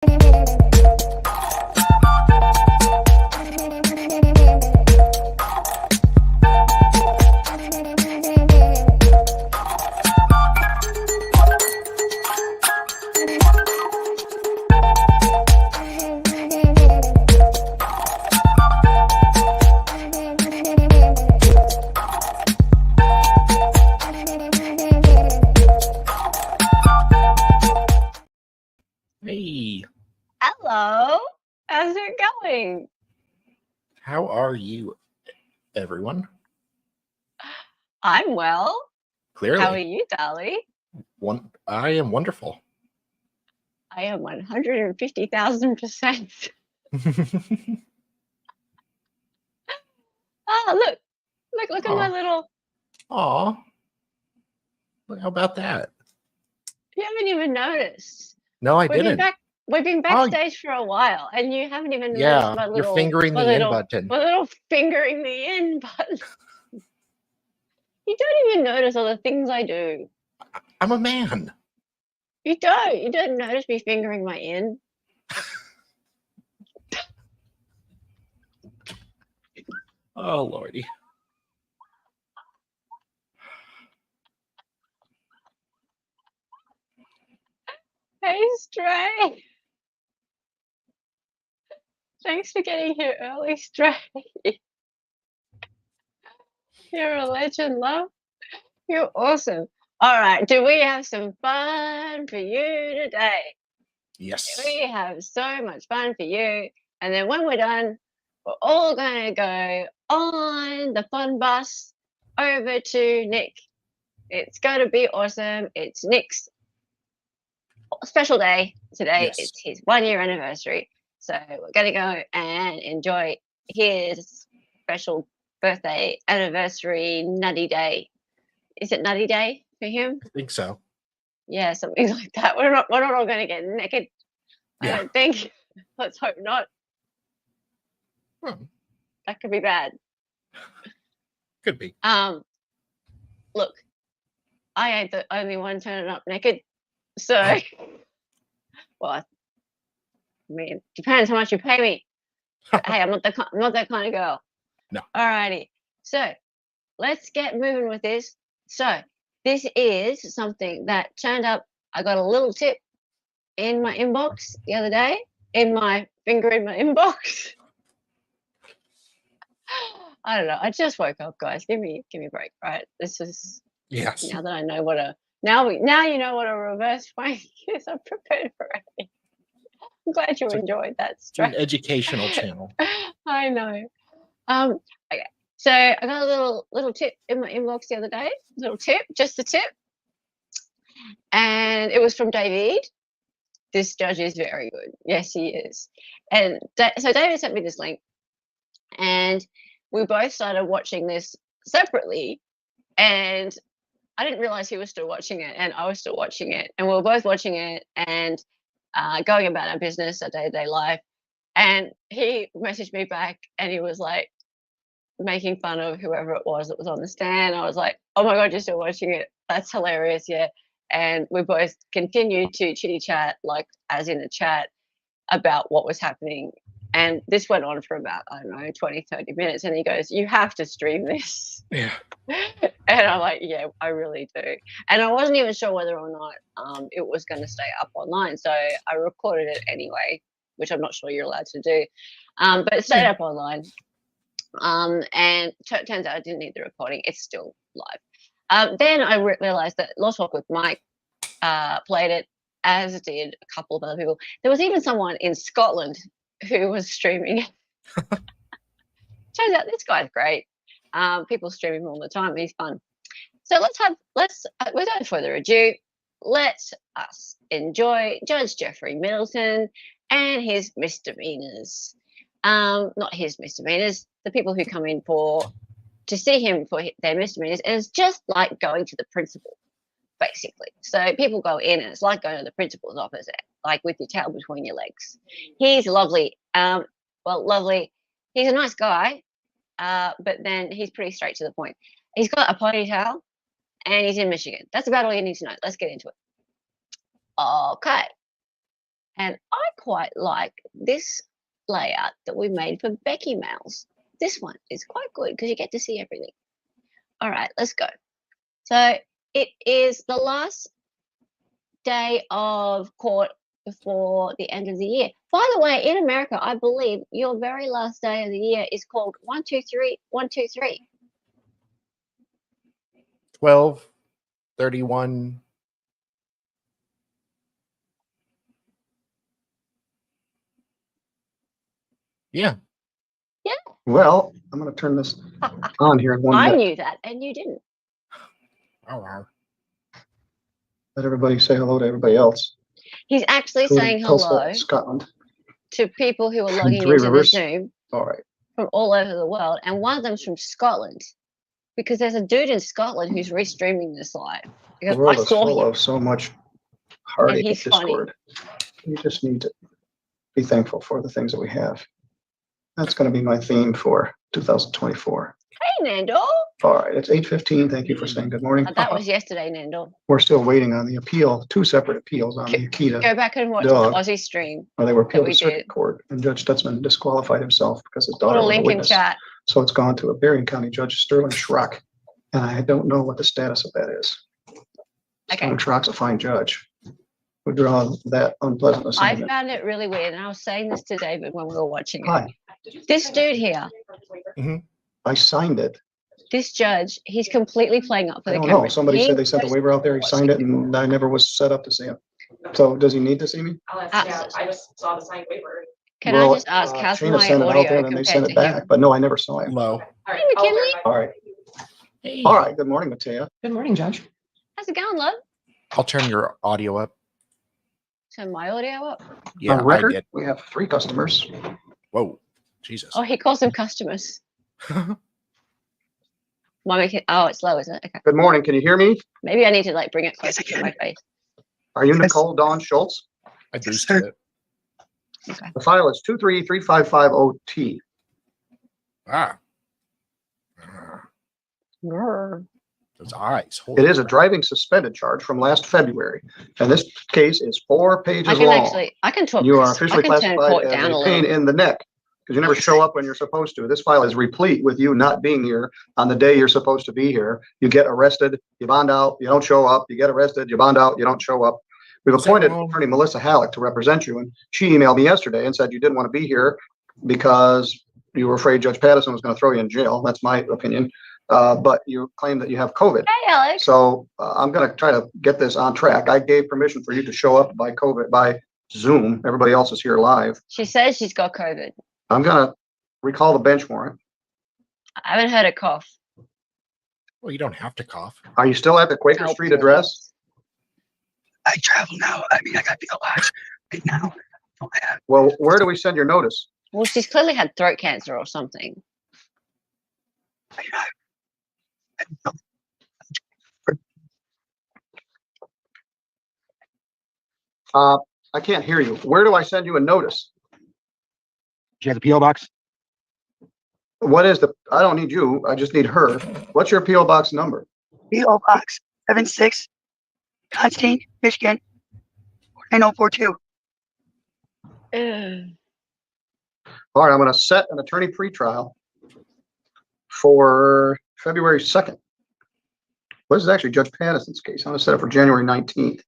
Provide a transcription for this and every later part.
Hey, Hello. How's it going? how are you, everyone? I'm well. Clearly, How are you, Dali? I am wonderful. I am 150,000%. Oh, look at my little. Aw, how about that? You haven't even noticed. No, I didn't. We've been backstage for a while, and you haven't even noticed my little. You're fingering the in button. My little fingering the in button. You don't even notice all the things I do. I'm a man. You don't. You don't notice me fingering my in. Oh, Lordy. Hey, Stray. Thanks for getting here early, Stray. You're a legend, love. You're awesome. All right, do we have some fun for you today? Yes. We have so much fun for you. And then when we're done, we're all going to go on the fun bus over to Nick. It's going to be awesome. It's Nick's special day today. Yes. It's his 1-year anniversary. So we're going to go and enjoy his special birthday, anniversary, nutty day. Is it nutty day for him? I think so. Yeah, something like that. We're not all going to get naked. Yeah. I don't think. Let's hope not. That could be bad. Could be. Look, I ain't the only one turning up naked. So, well, I mean, depends how much you pay me. But, hey, I'm not that kind of girl. No. Alrighty. So, let's get moving with this. So, this is something that turned up. I got a little tip in my inbox the other day, in my finger in my inbox. I don't know. I just woke up, guys. Give me a break, right? This is now that I know what a now you know what a reverse wank is. I'm prepared for it. I'm glad you enjoyed that. It's an educational channel. I know. Okay. So I got a little tip in my inbox the other day. Little tip, just a tip, and it was from David. This judge is very good. Yes, he is. And so David sent me this link, and we both started watching this separately, and I didn't realize he was still watching it, and I was still watching it, and we were both watching it and going about our business, our day-to-day life. And he messaged me back, and he was like making fun of whoever it was that was on the stand. I was like, "Oh my god, you're still watching it? That's hilarious!" Yeah. And we both continued to chitty chat, like as in a chat, about what was happening. And this went on for about, I don't know, 20, 30 minutes. And he goes, "You have to stream this." Yeah. And I'm like, yeah, I really do. And I wasn't even sure whether or not it was going to stay up online. So I recorded it anyway, which I'm not sure you're allowed to do. But it stayed up online. And turns out I didn't need the recording. It's still live. Then I realized that Lost Talk with Mike played it, as did a couple of other people. There was even someone in Scotland who was streaming it. Turns out this guy's great. People stream him all the time. He's fun. So without further ado, let us enjoy Judge Jeffrey Middleton and his misdemeanors. Not his misdemeanors, the people who come in to see him for their misdemeanors. And it's just like going to the principal, basically. So people go in and it's like going to the principal's office, like with your tail between your legs. He's lovely. Lovely. He's a nice guy, but then he's pretty straight to the point. He's got a ponytail and he's in Michigan. That's about all you need to know. Let's get into it. Okay. And I quite like this layout that we made for Becky mails. This one is quite good because you get to see everything. All right, let's go. So it is the last day of court before the end of the year. By the way, in America, I believe your very last day of the year is called 123 123. 12, 31. Yeah. Well, I'm going to turn this on here in 1 I minute. knew that, and you didn't. Oh, Let everybody say hello to everybody else. He's actually saying Tulsa, hello Scotland. to people who are From logging Three into the Rivers. Zoom All right. from all over the world, and one of them's from Scotland, because there's a dude in Scotland who's restreaming this live. The Because I world is saw full him. of so much heartache and he's funny. discord. You just need to be thankful for the things that we have. That's going to be my theme for 2024. Hey, Nando. All right, it's 8:15. Thank you for saying good morning. That was yesterday, Nando. We're still waiting on the appeal, 2 separate appeals on the Akita. Go back and watch Dog. the Aussie stream. Well, they were appealed we to circuit did. court, and Judge Stutzman disqualified himself because his Put daughter a was a link in witness. chat. So it's gone to a Berrien County Judge, Sterling Schrock, and I don't know what the status of that is. Okay. Sterling Schrock's a fine judge. We draw that unpleasant I assignment. found it really weird, and I was saying this to David when we were watching it. Hi, This dude here, I signed it. this judge, he's completely playing up for I the don't camera. know. Somebody said they sent the waiver out there. He signed it, and I never was set up to see him. So does he need to see me? Yeah, I just saw the signed waiver. Can Well, I just ask, how's Shayna my sent it out audio there, and then they compared sent to it back, him? but no, I never saw him. low. All right, Hey, I'll McKinley. verify. All right. Hey. All right. Good morning, Matea. Good morning, Judge. How's it going, love? I'll turn your audio up. Turn my audio up. Yeah, On I record, did. we have 3 customers. Whoa. Jesus. Oh, he calls them customers. Oh, it's low, is it? Okay. Good morning. Can you hear me? Maybe I need to like bring it Yes, closer I to can. my face. Are you Yes. Nicole Dawn Schultz? I boosted sir. it. Okay. The file is 2335550T. Ah. Grr. Those eyes. It is a driving suspended charge from last February, and this case is 4 pages I can long. actually, I can talk. You are I officially can turn classified court as down a a pain little. in the neck because you never show up when you're supposed to. This file is replete with you not being here on the day you're supposed to be here. You get arrested, you bond out, you don't show up. You get arrested, you bond out, you don't show up. We've Is that appointed wrong? attorney Melissa Halleck to represent you, and she emailed me yesterday and said you didn't want to be here because you were afraid Judge Patterson was going to throw you in jail. That's my opinion. But you claim that you have COVID. Hey, Alex. So I'm going to try to get this on track. I gave permission for you to show up by Zoom. Everybody else is here live. She says she's got COVID. I'm going to recall the bench warrant. I haven't heard a cough. Well, you don't have to cough. Are you still at the Quaker Help, Street address? I travel now. I mean, I got the box right now. Oh, I have. Well, where do we send your notice? Well, she's clearly had throat cancer or something. I don't know. I can't hear you. Where do I send you a notice? Do you have the P.O. box? What is I don't need you. I just need her. What's your P.O. box number? P.O. box 76, Constantine, Michigan, 9042. Ugh. All right, I'm going to set an attorney pretrial for February 2nd. Well, this is actually Judge Patterson's case. I'm going to set it for January 19th.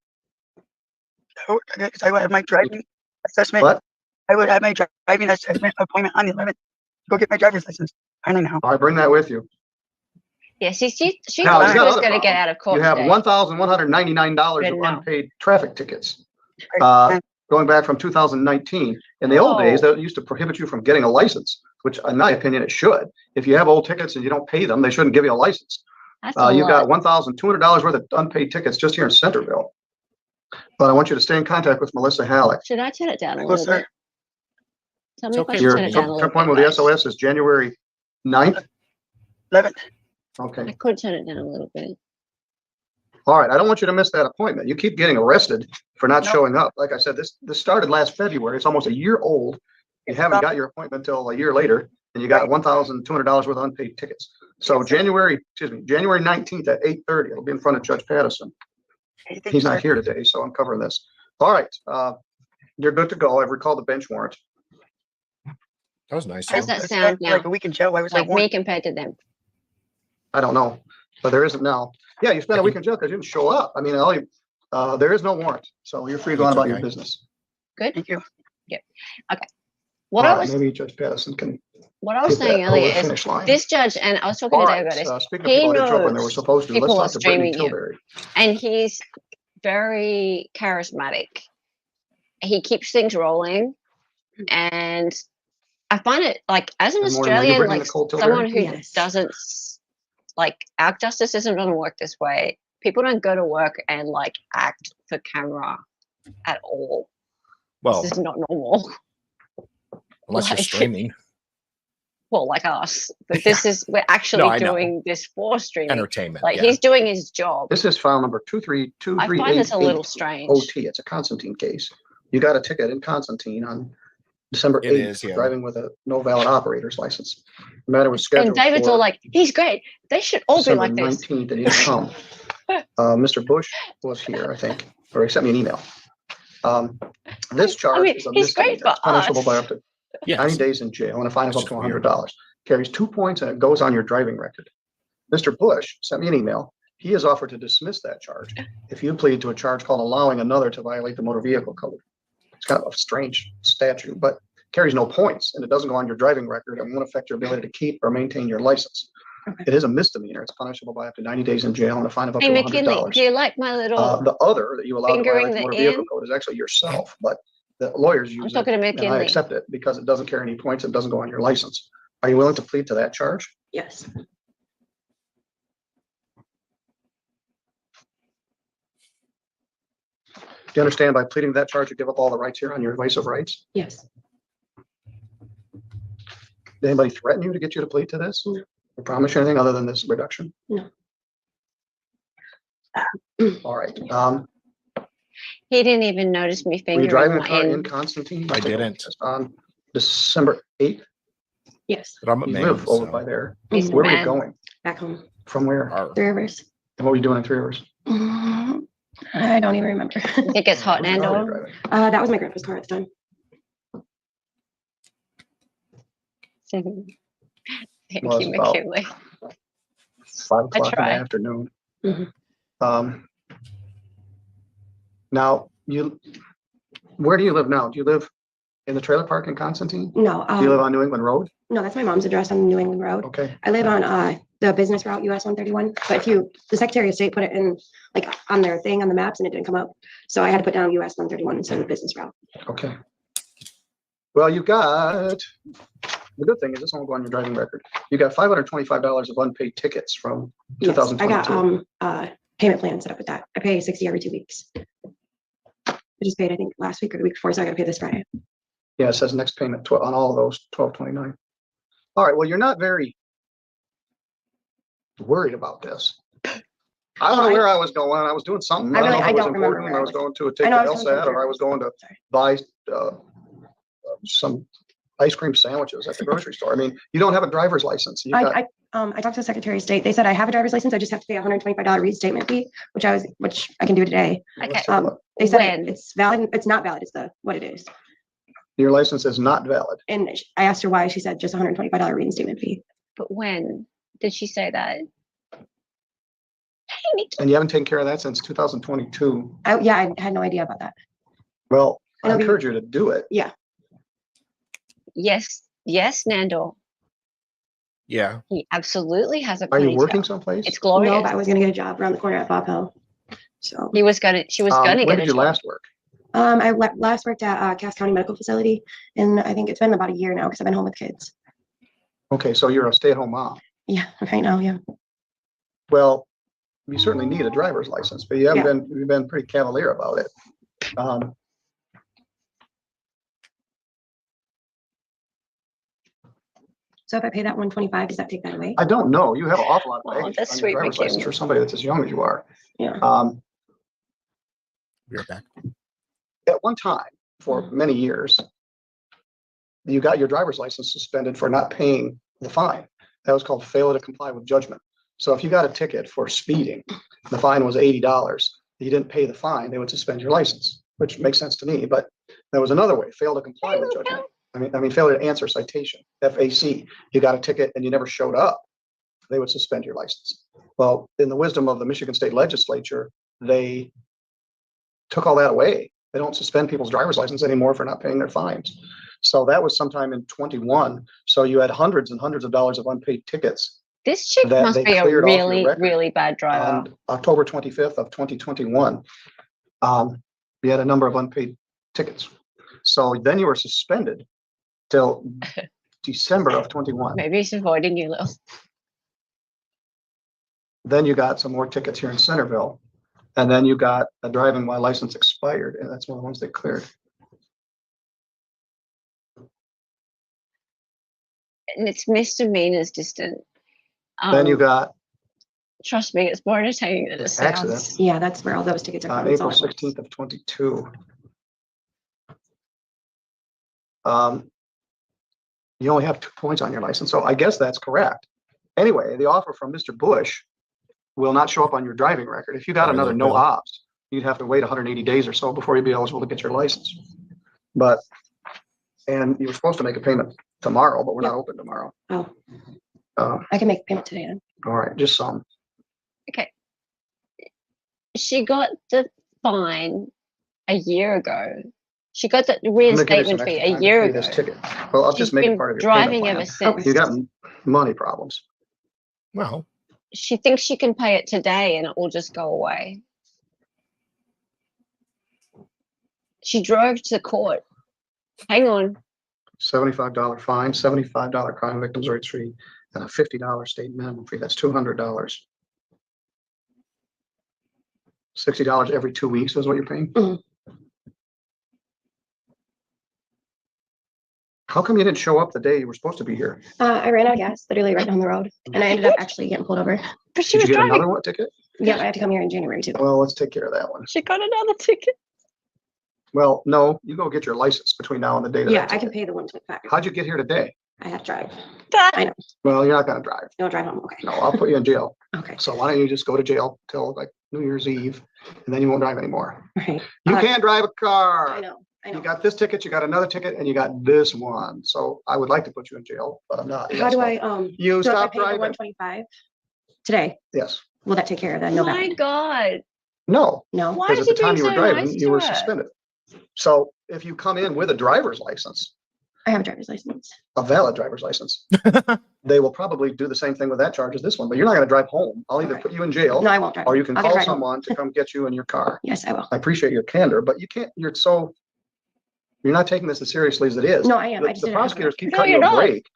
Because I would have my driving assessment. What? I would have my driving assessment appointment on the 11th. Go get my driver's license. Finally now. All right, bring that with you. Yeah, she Now, thought you she got was other going to get problems. out of court You have today. $1,199 Good of now. unpaid traffic tickets Right. going back from 2019. In the old Oh. days, that used to prohibit you from getting a license, which in my opinion, it should. If you have old tickets and you don't pay them, they shouldn't give you a license. That's a You've lot. got $1,200 worth of unpaid tickets just here in Centerville. But I want you to stay in contact with Melissa Halleck. Should I turn it down a Well, little sir. bit? Tell It's me if I okay. should Your turn it down a little appointment bit, with the guys. SOS is January 9th. 11th. Okay. I could turn it down a little bit. All right. I don't want you to miss that appointment. You keep getting arrested for not Nope. showing up. Like I said, this started last February. It's almost a year old. You haven't got your appointment until a year later, and you got $1,200 worth of unpaid tickets. So January 19th at 8:30, it'll be in front of Judge Patterson. Hey, thank He's you, not sir. here today, so I'm covering this. All right. you're good to go. I've recalled the bench warrant. That was nice. How's though. that It's sound been like now? a week in jail. Why was there Like one? me compared to them. I don't know, but there isn't now. Yeah, you spent a week in jail because you didn't show up. I mean, there is no warrant, so you're free going That's about your okay. business. Good. Thank you. What All I right, was maybe Judge Patterson can what I was get saying that over earlier the is finish line. this judge, and I was talking All to Dave right, about this. speaking of He people that didn't show up when they were knows supposed to, let's people talk are to Brittany streaming you. Tilbury. And he's very charismatic. He keeps things rolling, and I find it like as an Good morning, Lady Australian, Brittany like Nicole Tilbury. someone who Yes. doesn't like our justice system doesn't work this way. People don't go to work and like act for camera at all. Well, This is not normal. unless you're like- streaming, Well, like us, but this is we're actually I know. doing this for streaming. entertainment. Like yeah. he's doing his job. This is file number I find this a 232388 little strange. OT. It's a Constantine case. You got a ticket in Constantine on December It 8th, is, yeah. driving with a no valid operator's license. The matter was And scheduled David's all for like, he's great. They should all be December like this. 19th, and he didn't come. Mr. Bush was here, I think, or he sent me an email. This charge mean, is a he's great misdemeanor. It's for punishable us. by up to 90 Yes. days in jail and a fine of up Which to is weird. $100. Carries 2 points and it goes on your driving record. Mr. Bush sent me an email. He has offered to dismiss that charge if you plead to a charge called allowing another to violate the motor vehicle code. It's kind of a strange statute, but carries no points and it doesn't go on your driving record and won't affect your ability to keep or maintain your license. Okay. It is a misdemeanor. It's punishable by up to 90 days in jail and a fine of up Hey, to McKinley, $100. do you like my little? The other that you allow to Fingering violate the the motor vehicle end? code is actually yourself, but the lawyers I'm use it. talking to And I McKinley. accept it because it doesn't carry any points. It doesn't go on your license. Are you willing to plead to that charge? Yes. Do you understand by pleading to that charge, you give up all the rights here on your advice of rights? Yes. Did anybody threaten you to get you to plead to this? No. Or promise you anything other than this reduction? No. All right. He didn't even notice me Were you fingering driving a my car in end. Constantine? I didn't. On December 8th, Yes. But I'm a you man. live over so- by there. He's a Where were you man. going? Back home. From where? Arr. 3 Rivers. And what were you doing in 3 Rivers? I don't even remember. It gets hot, Whose car were you Nando. driving? That was my grandpa's car at the time. Thank Was you, about McKinley. 5 o'clock in the try. afternoon. Mhm. Now, where do you live now? Do you live in the trailer park in Constantine? No, Do you live on New England Road? no, that's my mom's address on New England Road. Okay, I live on the business route US 131, but the Secretary of State put it in like on their thing on the maps and it didn't come up. So I had to put down US 131 instead of the business route. okay. Well, you got, the good thing is this won't go on your driving record. You got $525 of unpaid tickets from Yes, I 2022. got payment plan set up with that. I pay 60 every 2 weeks. I just paid, I think, last week or the week before, so I gotta pay this Friday. Yeah, it says next payment on all of those, 12/29. All right, well, you're not very worried about this. I don't know where I was going. I was doing something. I don't know if really- I it was don't remember important. where I I was was. going to a I take know I to was going to LSAT, or I was going to Sorry. buy some ice cream sandwiches at the grocery store. I mean, you don't have a driver's license. You got, I talked to the Secretary of State. They said I have a driver's license. I just have to pay $125 reinstatement fee, which I can do today. let's Okay. take a look. They said When? it's valid. It's not valid. It's what it is. Your license is not valid. And I asked her why. She said just $125 reinstatement fee. But when did she say that? Hey, Nikki. And you haven't taken care of that since 2022. Yeah, I had no idea about that. Well, I It'll be- encourage you to do it. Yes, Nando. Yeah. He absolutely has a Are you ponytail. working someplace? It's No, glorious. but I was gonna get a job around the corner at Bob Hill. So She was gonna When get did a you job. last work? I last worked at Cass County Medical Facility, and I think it's been about a year now because I've been home with kids. Okay, so you're a stay-at-home mom. Yeah, right now, yeah. Well, you certainly need a driver's license, but you've been pretty cavalier about it. So if I pay that 125, does that take that away? I don't know. You have an awful lot of Oh, baggage that's on sweet, your driver's McKinley. license for somebody that's as young as you are. Yeah. We're back. At one time, for many years, you got your driver's license suspended for not paying the fine. That was called failure to comply with judgment. So if you got a ticket for speeding, the fine was $80. You didn't pay the fine, they would suspend your license, which makes sense to me. But There was another way, fail to comply with judgment. I mean, fail to answer citation, FAC. You got a ticket and you never showed up, they would suspend your license. Well, in the wisdom of the Michigan State Legislature, they took all that away. They don't suspend people's driver's license anymore for not paying their fines. So that was sometime in 21. So you had hundreds and hundreds of dollars of unpaid tickets. This chick that must they be a cleared off your really, record really bad driver. On October 25th of 2021, you had a number of unpaid tickets. So then you were suspended till December of 21. Maybe he's avoiding you, Lil. Then you got some more tickets here in Centerville. And then you got a driving while license expired, and that's one of the ones they cleared. And it's misdemeanors distant. Then you got Trust me, it's more entertaining than it sounds. accident Yeah, that's where all those tickets are on from. That's all April it was. 16th of 22. You only have 2 points on your license, so I guess that's correct. Anyway, the offer from Mr. Bush will not show up on your driving record. If you got Or another the no bill. ops, you'd have to wait 180 days or so before you'd be eligible to get your license. But, and you were supposed to make a payment tomorrow, but we're not open tomorrow. Oh, Uh, I can make a payment today then. all right, just some. Okay. She got the fine a year ago. She got the I'm gonna give you some reinstatement fee extra a time to year pay ago. this ticket. Well, I'll She's just make it been part of your driving payment ever plan. since. You got money problems. Well, She thinks she can pay it today and it will just go away. She drove to court. Hang on. $75 fine, $75 crime victims rights fee, and a $50 state minimum fee. That's $200. $60 every 2 weeks is what you're paying? Mhm. How come you didn't show up the day you were supposed to be here? I ran out of gas literally right down the road and I ended up actually getting pulled over. But she Did you was get driving. another one ticket? Yeah, I have to come here in January too. Well, let's take care of that one. She got another ticket. Well, no, you go get your license between now and the date of Yeah, that I can ticket. pay the 125. How'd you get here today? I have to drive. I know. Well, you're not gonna drive. You don't drive home. Okay. No, I'll put you in jail. Okay. So why don't you just go to jail till like New Year's Eve, and then you won't drive anymore. Right. You Uh, can't drive a car. I know. You got this ticket, you got another ticket, and you got this one. So I would like to put you in jail, but I'm not. How do I, You so if I stop pay the driving. 125 today, Yes. will that take care of that? Oh No, my God. No, no. Why because is at the he time being you were so driving, nice you to were her? suspended. So if you come in with a driver's license, I have a driver's license. a valid driver's license, they will probably do the same thing with that charge as this one, but you're not gonna drive home. I'll either Okay. put you in jail, No, I won't drive. or you can I'll get a call ride home. someone to come get you in your car. Yes, I will. I appreciate your candor, but you can't, you're not taking this as seriously as it is. No, I am. I The just the didn't have the prosecutors keep No, cutting you're you a not. break.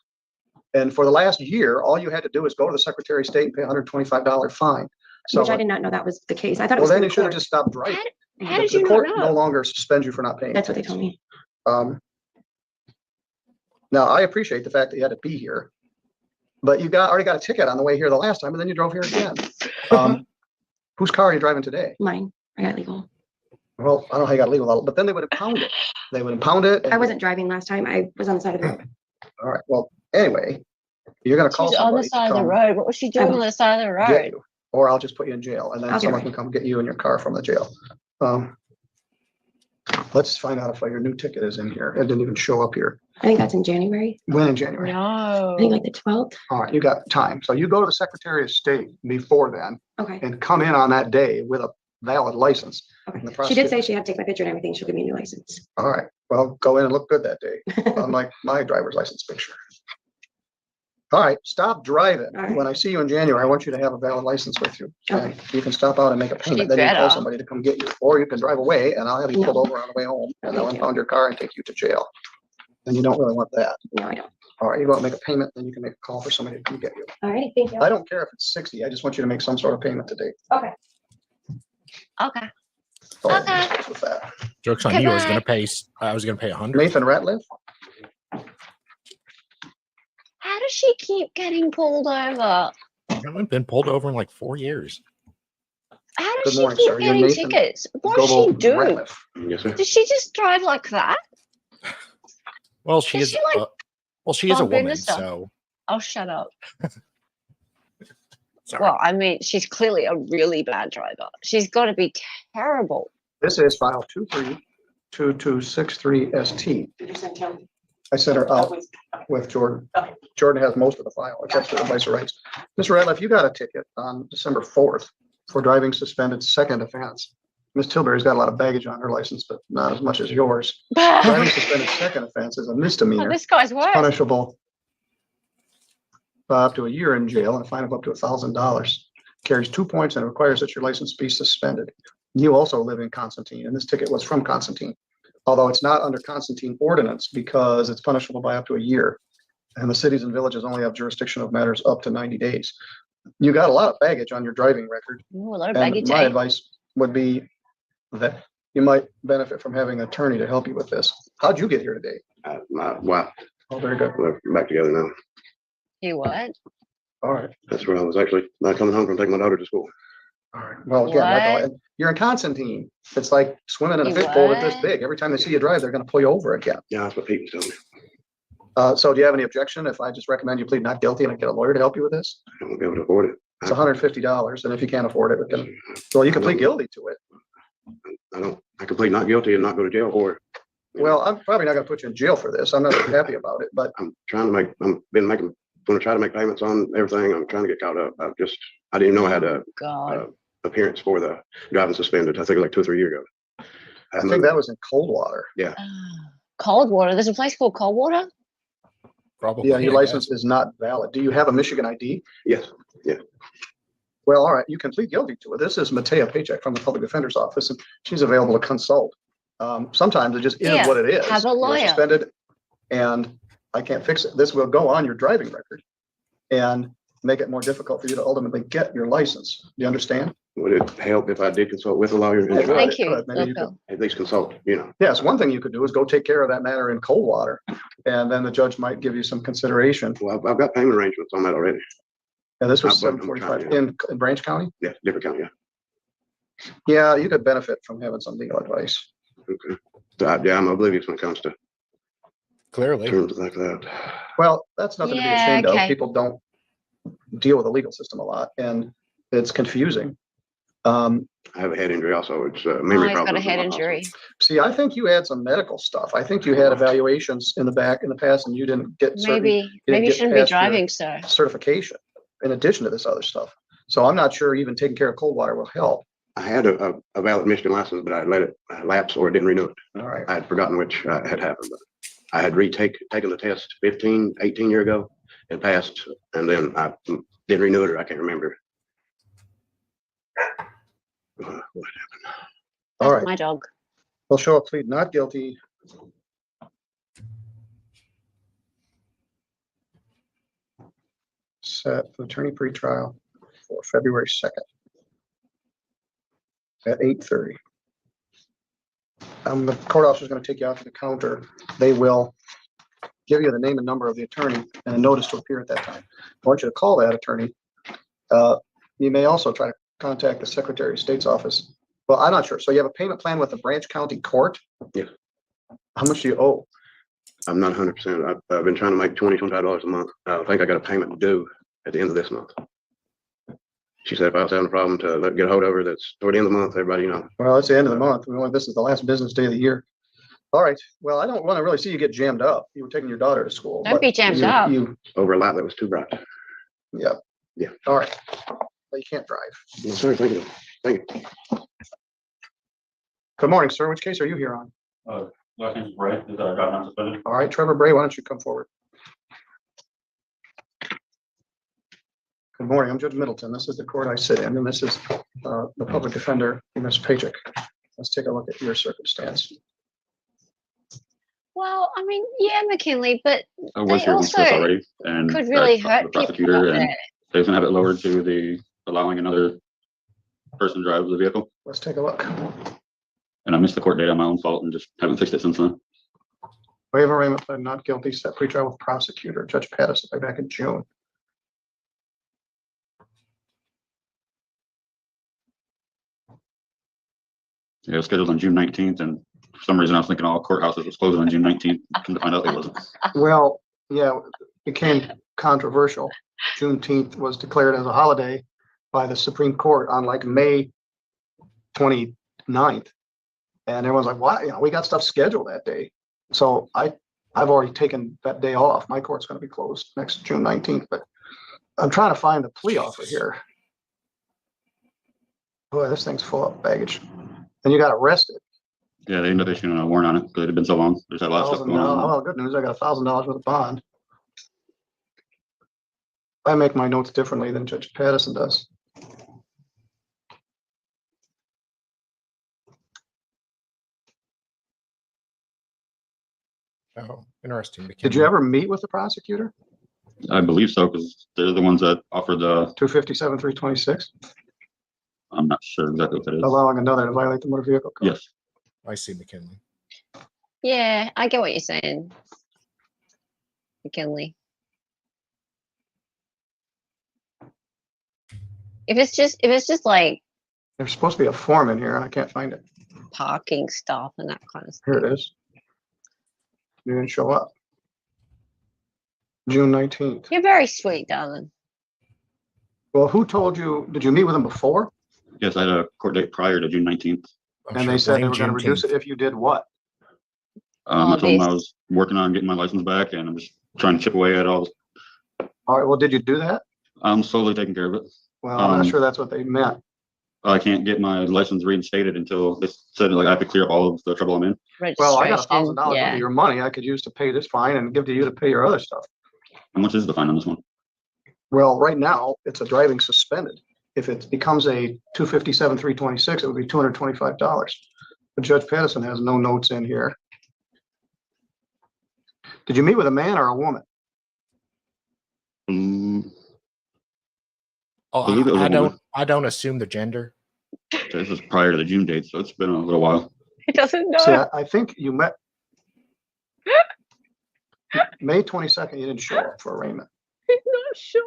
And for the last year, all you had to do is go to the Secretary of State and pay a $125 fine. So, Which I did not know that was the case. I thought it well, was then through you the should have court. just stopped driving. How The- did the you not court No know? longer suspends you for not paying. That's what they tickets. told me. Now, I appreciate the fact that you had to be here, but you already got a ticket on the way here the last time, and then you drove here again. Whose car are you driving today? Mine. I got legal. Well, I don't know how you got legal, but then they would impound it. They would impound it. and- I wasn't driving last time. I was on the side of the road. All right, well, anyway, you're gonna call She's on the somebody to side of the come road. What was she doing on the side of the get road? you, or I'll just put you in jail, and then I'll be someone right. can come get you in your car from the jail. Let's find out if your new ticket is in here. It didn't even show up here. I think that's in January. When in January? No. I think like the 12th. All right, you got time. So you go to the Secretary of State before then Okay. and come in on that day with a valid license. Okay. And the She did prosecutor- say she had to take my picture and everything. She'll give me a new license. All right, well, go in and look good that day, unlike my driver's license picture. All right, stop driving. All right. When I see you in January, I want you to have a valid license with you. Okay. And you can stop out and make a payment, She then you call better. somebody to come get you, or you can drive away and I'll have you pulled No. over on the way home and No, they'll thank you. impound your car and take you to jail. And you don't really want that. No, I don't. All right, you want to make a payment, then you can make a call for somebody to come get you. All right. Thank you. I don't care if it's 60, I just want you to make some sort of payment today. Okay. Okay. So I'll Okay. just with that. joke's on you. I was Goodbye. gonna pay 100. Nathan Ratliff? How does she keep getting pulled over? I haven't been pulled over in like 4 years. How Good does she morning, keep sir. You're getting Nathan tickets? What does Goebel she do? Ratliff. Yes, sir. Does she just drive like that? Well, she Is is. she, like, She is a bump into woman, stuff? so Oh, shut up. sorry. Well, I mean, she's clearly a really bad driver. She's got to be terrible. This is file 23 2263ST. I sent her out with Jordan. Jordan has most of the file, except for the vice rights. Mr. Ratliff, you got a ticket on December 4th for driving suspended second offense. Miss Tilbury's got a lot of baggage on her license, but not as much as yours. Driving suspended second offense is a Oh, misdemeanor. this guy's worse. Punishable by up to a year in jail and a fine of up to $1,000. Carries 2 points and requires that your license be suspended. You also live in Constantine, and this ticket was from Constantine, although it's not under Constantine ordinance because it's punishable by up to a year. And the cities and villages only have jurisdiction of matters up to 90 days. You got a lot of baggage on your driving record. Ooh, a lot of And baggage. my eh? advice would be that you might benefit from having an attorney to help you with this. How'd you get here today? My wife, Oh, very good. we're back together now. You what? All right. That's where I was actually not coming home from taking my daughter to school. All right. Well, again, like, you're in Constantine. It's like swimming in a You fishbowl with this what? big. Every time they see you drive, they're going to pull you over again. Yeah, that's what Pete was telling me. So do you have any objection if I just recommend you plead not guilty and I get a lawyer to help you with this? I won't be able to afford it. It's $150. And if you can't afford it, we can, well, you can plead guilty to it. I can plead not guilty and not go to jail for it. Well, I'm probably not going to put you in jail for this. I'm not happy about it, but I'm trying to make, going to try to make payments on everything. I'm trying to get caught up. I didn't even know I had a God. appearance for the driving suspended. I think it was like 2 or 3 years ago. I think that was in Coldwater. Cold water. There's a place called Cold Water. Probably. Yeah, your I guess. license is not valid. Do you have a Michigan ID? Yes. Well, all right, you can plead guilty to it. This is Matea Paycheck from the Public Defender's Office, and she's available to consult. Sometimes it just is Yeah, what it is. have a You're lawyer. Suspended, and I can't fix it. This will go on your driving record and make it more difficult for you to ultimately get your license. Do you understand? Would it help if I did consult with a lawyer? Yeah, and Thank you. Maybe you Loco. at least consult, Yes, one thing you could do is go take care of that matter in Coldwater, and then the judge might give you some consideration. Well, I've got payment arrangements on that already. And this was I'm 745 trying, in Branch County. Yeah, different county, yeah. Yeah, you could benefit from having some legal advice. Okay. So, I'm oblivious when it comes to Clearly. terms like that. Well, that's nothing to be Yeah, ashamed of. okay. People don't deal with the legal system a lot, and it's confusing. I have a head injury also. It's a Oh, memory he's got problem. a head injury. See, I think you had some medical stuff. I think you had evaluations in the past, and you didn't get certain Maybe you get shouldn't be past your- driving, sir. certification in addition to this other stuff. So I'm not sure even taking care of Coldwater will help. I had a valid Michigan license, but I let it lapse or didn't renew it. All right. I had forgotten which had happened, but I had taken the test 18 years ago and passed, and then I didn't renew it, or I can't remember. What happened? All That's right. my dog. We'll show a plead not guilty. Set for attorney pretrial for February 2nd at 8:30. The court officer is going to take you out to the counter. They will give you the name and number of the attorney and a notice to appear at that time. I want you to call that attorney. You may also try to contact the Secretary of State's office. Well, I'm not sure. So you have a payment plan with the Branch County Court? Yes. How much do you owe? I'm not 100%. I've been trying to make $25 a month. I think I got a payment due at the end of this month. She said if I was having a problem to get a hold of her, that's toward the end of the month, everybody, Well, it's the end of the month. This is the last business day of the year. All right. Well, I don't want to really see you get jammed up. You were taking your daughter to school. Don't but be jammed up. over a light that was too bright. Yeah. Yeah. All right. But you can't drive. No, sir, thank you. Thank you. Good morning, sir. Which case are you here on? Last name's Bray, is that got not suspended? All right, Trevor Bray, why don't you come forward? Good morning. I'm Judge Middleton. This is the court I sit in, and this is the public defender, Ms. Pajek. Let's take a look at your circumstance. Well, I mean, yeah, McKinley, but I was They here once also already, and could really I talked to hurt the people prosecutor, out and there. they was gonna have it lowered to the allowing another person to drive the vehicle. Let's take a look. And I missed the court date on my own fault and just haven't fixed it since then. Waiver arraignment pled not guilty, set pretrial with prosecutor, Judge Patterson, back in June. Yeah, it was scheduled on June 19th, and for some reason I was thinking all courthouses was closing on June 19th. Come to find out it wasn't. Well, yeah, it became controversial. Juneteenth was declared as a holiday by the Supreme Court on like May 29th. And everyone's like, why? You know, we got stuff scheduled that day. So I've already taken that day off. My court's gonna be closed next June 19th, but I'm trying to find the plea offer here. Boy, this thing's full of baggage. And you got arrested. Yeah, they ended up issuing a warrant on it because it had been so long. There's had a lot of stuff going on. Well, good news, I got $1,000 worth of bond. I make my notes differently than Judge Patterson does. Oh, interesting. Did you ever meet with the prosecutor? I believe so, because they're the ones that offered the, 257, 326, I'm not sure exactly what that is. allowing another to violate the motor vehicle code. Yes. I see McKinley. Yeah, I get what you're saying, McKinley. If it's just like There's supposed to be a form in here and I can't find it. parking stuff and that kind of stuff. Here it is. You didn't show up. June 19th. You're very sweet, darling. Well, who told you, did you meet with them before? Yes, I had a court date prior to June 19th. I'm And sure they said they blame were gonna reduce it Juneteenth. if you did what? I told them I this- was working on getting my license back and I'm just trying to chip away at all. All right, well, did you do that? I'm slowly taking care of it. Well, I'm not Um, sure that's what they meant. I can't get my license reinstated until they said like I have to clear up all of the trouble I'm in. Well, I got Registration, $1,000 worth yeah. of your money I could use to pay this fine and give to you to pay your other stuff. How much is the fine on this one? Well, right now, it's a driving suspended. If it becomes a 257, 326, it would be $225. But Judge Patterson has no notes in here. Did you meet with a man or a woman? Mm, Oh, believe it was a woman. I don't assume the gender. this is prior to the June date, so it's been a little while. He doesn't See, know. I think you met May 22nd, you didn't show up for arraignment. He's not sure.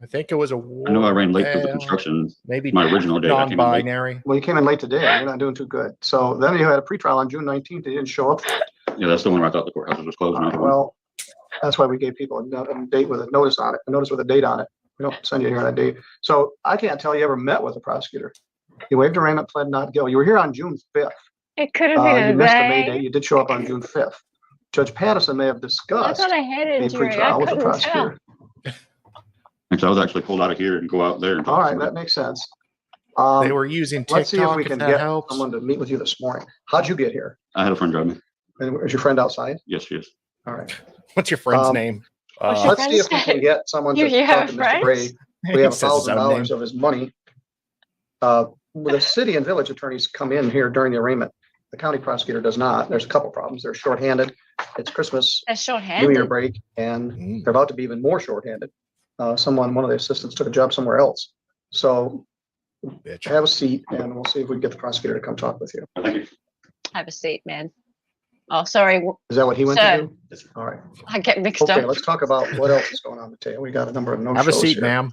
I think it was a. I know I ran late for the well, construction. Maybe My original date, I came in late. non-binary. Well, you came in late today. You're not doing too good. So then you had a pretrial on June 19th. You didn't show up. Yeah, that's the one where I thought the courthouse was closed. not the one. Well, that's why we gave people a date with a notice on it, a notice with a date on it. We don't send you here on that date. So I can't tell you ever met with the prosecutor. You waived arraignment, pled not guilty. You were here on June 5th. It could have been You a missed the May day. date. You did show up on June 5th. Judge Patterson may have I discussed got a head a injury. I pretrial with the couldn't tell. prosecutor. Actually, I was actually pulled out of here and go out there. And All right, that makes sense. They were using Let's see if TikTok, we if can that get helps. someone to meet with you this morning. How'd you get here? I had a friend drive me. And is your friend outside? Yes, she is. All right. What's your friend's Um, name? What's your Let's see if we can get someone to You talk have to Mr. friends? Bray. We he have says his own name. $1,000 of his money. The city and village attorneys come in here during the arraignment. The county prosecutor does not. There's a couple problems. They're shorthanded. It's Christmas, They're New Year short-handed. break, and Mm. they're about to be even more shorthanded. One of the assistants took a job somewhere else. So Bitch. have a seat and we'll see if we can get the prosecutor to come talk with you. Thank you. Have a seat, man. Oh, sorry. Is that what he went Sir. to do? All right. I get mixed Okay, up. let's talk about what else is going on today. We got a number of no-shows Have a seat, here. ma'am.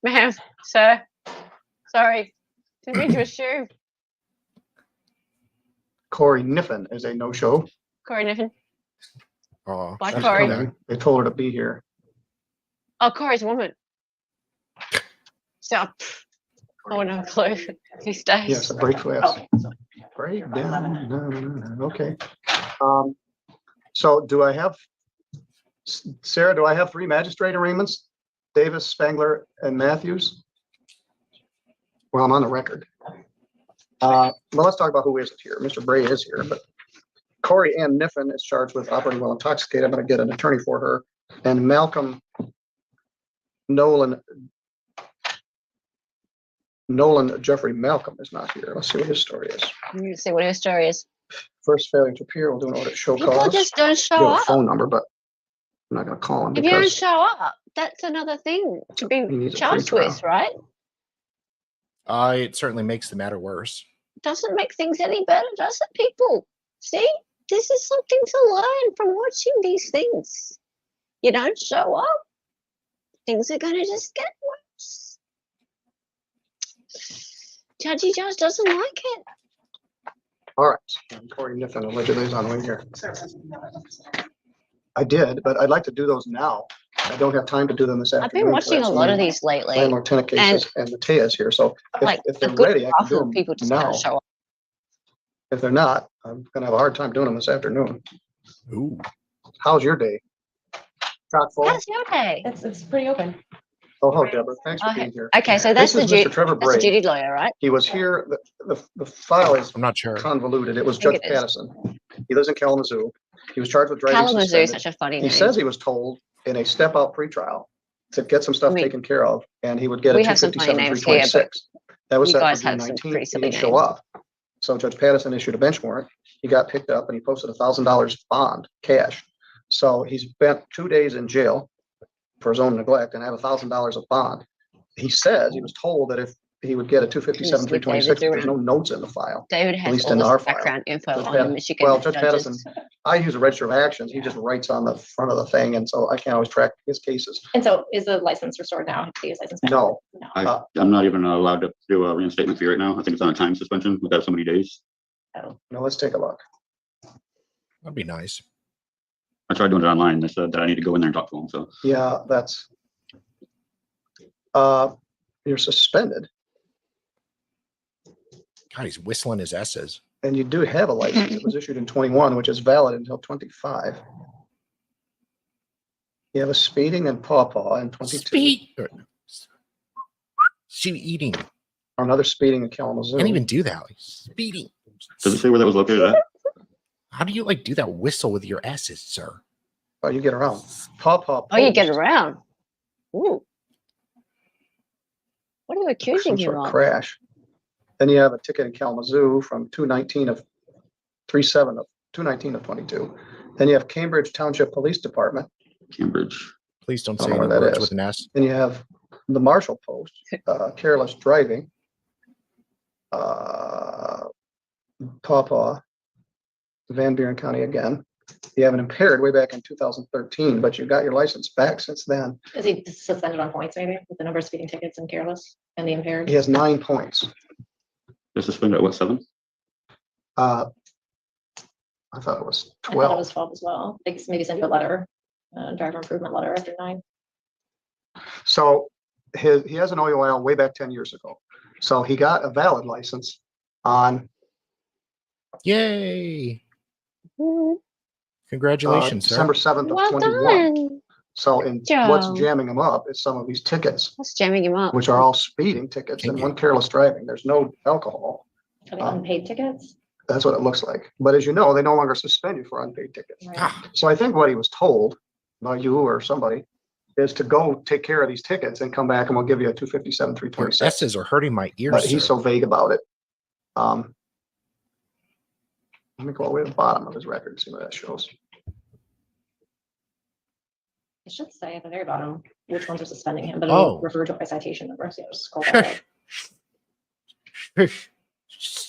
Ma'am, sir. Sorry. Didn't mean to assume. Corey Niffen is a no-show. Corey Niffen. Oh, Black She's Corey. coming. They told her to be here. Oh, Corey's a woman. So, oh, no clue. He stays. Yes, a break fast. Break down. No. Okay. So do I have, Sarah, do I have 3 magistrate arraignments? Davis, Spangler, and Matthews? Well, I'm on the record. Well, let's talk about who isn't here. Mr. Bray is here, but Corey Ann Niffen is charged with operating while intoxicated. I'm going to get an attorney for her. And Malcolm Nolan Jeffrey Malcolm is not here. Let's see what his story is. Let's see what his story is. First failure to appear, we'll do an order to show People cause. just don't Do show have a up. phone number, but I'm not gonna call him If you don't because show up, that's another thing to He be needs a charged pretrial. with, right? it certainly makes the matter worse. Doesn't make things any better, does it, people? See, this is something to learn from watching these things. You don't show up, things are going to just get worse. Judgy Judge doesn't like it. all right. And Corey Niffen allegedly is on wing here. I did, but I'd like to do those now. I don't have time to do them this I've afternoon. been watching a lot of these lately. Landlord tenant cases and Matea's here, so Like if a they're good ready, I can half do of them people just now. don't show up. If they're not, I'm gonna have a hard time doing them this afternoon. Ooh. How's your day? Chock full? How's your day? It's pretty open. Oh, hello, Deborah. Thanks for being here. Okay, so that's This the is Mr. Trevor that's the Bray. duty lawyer, right? He was here, the file is I'm not sure. convoluted. It was I think Judge it is. Pattison. He lives in Kalamazoo. He was charged with driving Kalamazoo is suspended. such a funny He name. says he was told in a step out pretrial to get some stuff We- taken care of, and he would get a we have some funny 257, names here, but 326. That was you set guys for June have some 19th. pretty He silly didn't show names. up. So Judge Pattison issued a bench warrant. He got picked up and he posted $1,000 bond cash. So he spent 2 days in jail for his own neglect and had $1,000 of bond. He says he was told that if he would get a 257, Just leave 326, David there's no notes in the file. David At has least all in this our file. background info Judge on Pat- the Michigan Well, Judge judges. Pattison, I use a register of actions. He just writes on the front of the thing, and so I can't always track his cases. And so is the license restored now? His license back? No, No. I'm not even allowed to do a reinstatement fee right now. I think it's on a time suspension. We've got so many days. no, let's take a look. That'd be nice. I tried doing it online. They said that I need to go in there and talk to them. So Yeah, that's, you're suspended, God, he's whistling his S's. and you do have a license. It was issued in 21, which is valid until 25. You have a speeding and pawpaw in 22. Speed. She eating. Another speeding in Kalamazoo. Can't even do that. Speeding. does it say where that was located at? How do you like do that whistle with your S's, sir? Oh, you get around. Pawpaw. Oh, you get post, around. Ooh. What are you accusing some him sort of of? crash. Then you have a ticket in Kalamazoo from 219 of 37 of 219 of 22. Then you have Cambridge Township Police Department. Cambridge. Please don't I say don't know any where that words is. with an S. Then you have the Marshall Post, careless driving, Pawpaw, Van Buren County again. You have an impaired way back in 2013, but you got your license back since then. Is he suspended on points maybe with the number of speeding tickets and careless and the impaired? He has 9 points. They're suspended at what, 7? I thought it was I thought it 12. was 12 as well. They maybe send you a letter, driver improvement letter after 9. So he has an OUL way back 10 years ago. So he got a valid license on Yay. Mm, Congratulations, sir. December 7th of well 21. done. So Good what's job. jamming him up is some of these tickets, What's jamming him up? which are all speeding tickets and Thank one you. careless driving. There's no alcohol. Are they unpaid tickets? That's what it looks like. But as you know, they no longer suspend you for unpaid tickets. Right. Ah, So I think what he was told by you or somebody is to go take care of these tickets and come back and we'll give you a 257, your 326. S's are hurting my ears, But he's sir. so vague about it. Let me go all the way to the bottom of his record and see what that shows. It should say at the very bottom which ones are suspending him, but Oh. it'll refer to a citation number. So you just scroll back. Shush.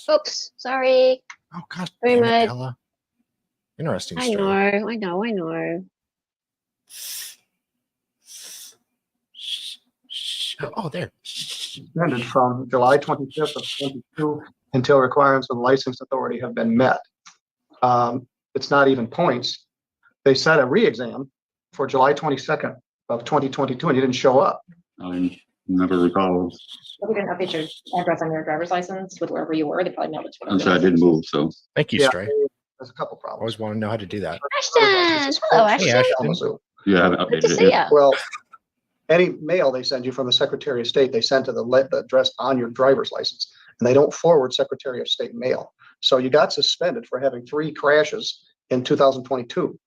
Oops, sorry. Oh, God. Very Damn it, much. Ella. Interesting I story. know. Oh, there. Suspended from July 25th of 22 until requirements of the licensed authority have been met. It's not even points. They set a re-exam for July 22nd of 2022 and you didn't show up. I never recall. If you didn't update your address on your driver's license with wherever you were, they probably mailed it to you. I'm sorry, I did move. So Thank you, Yeah. Stray. There's a couple problems. Always want to know how to do that. Ashton. Hello, Hey, Ashton. Ashton. Kalamazoo. yeah, I haven't Good to updated it see yet. ya. Well, any mail they send you from the Secretary of State, they send to the address on your driver's license, and they don't forward Secretary of State mail. So you got suspended for having 3 crashes in 2022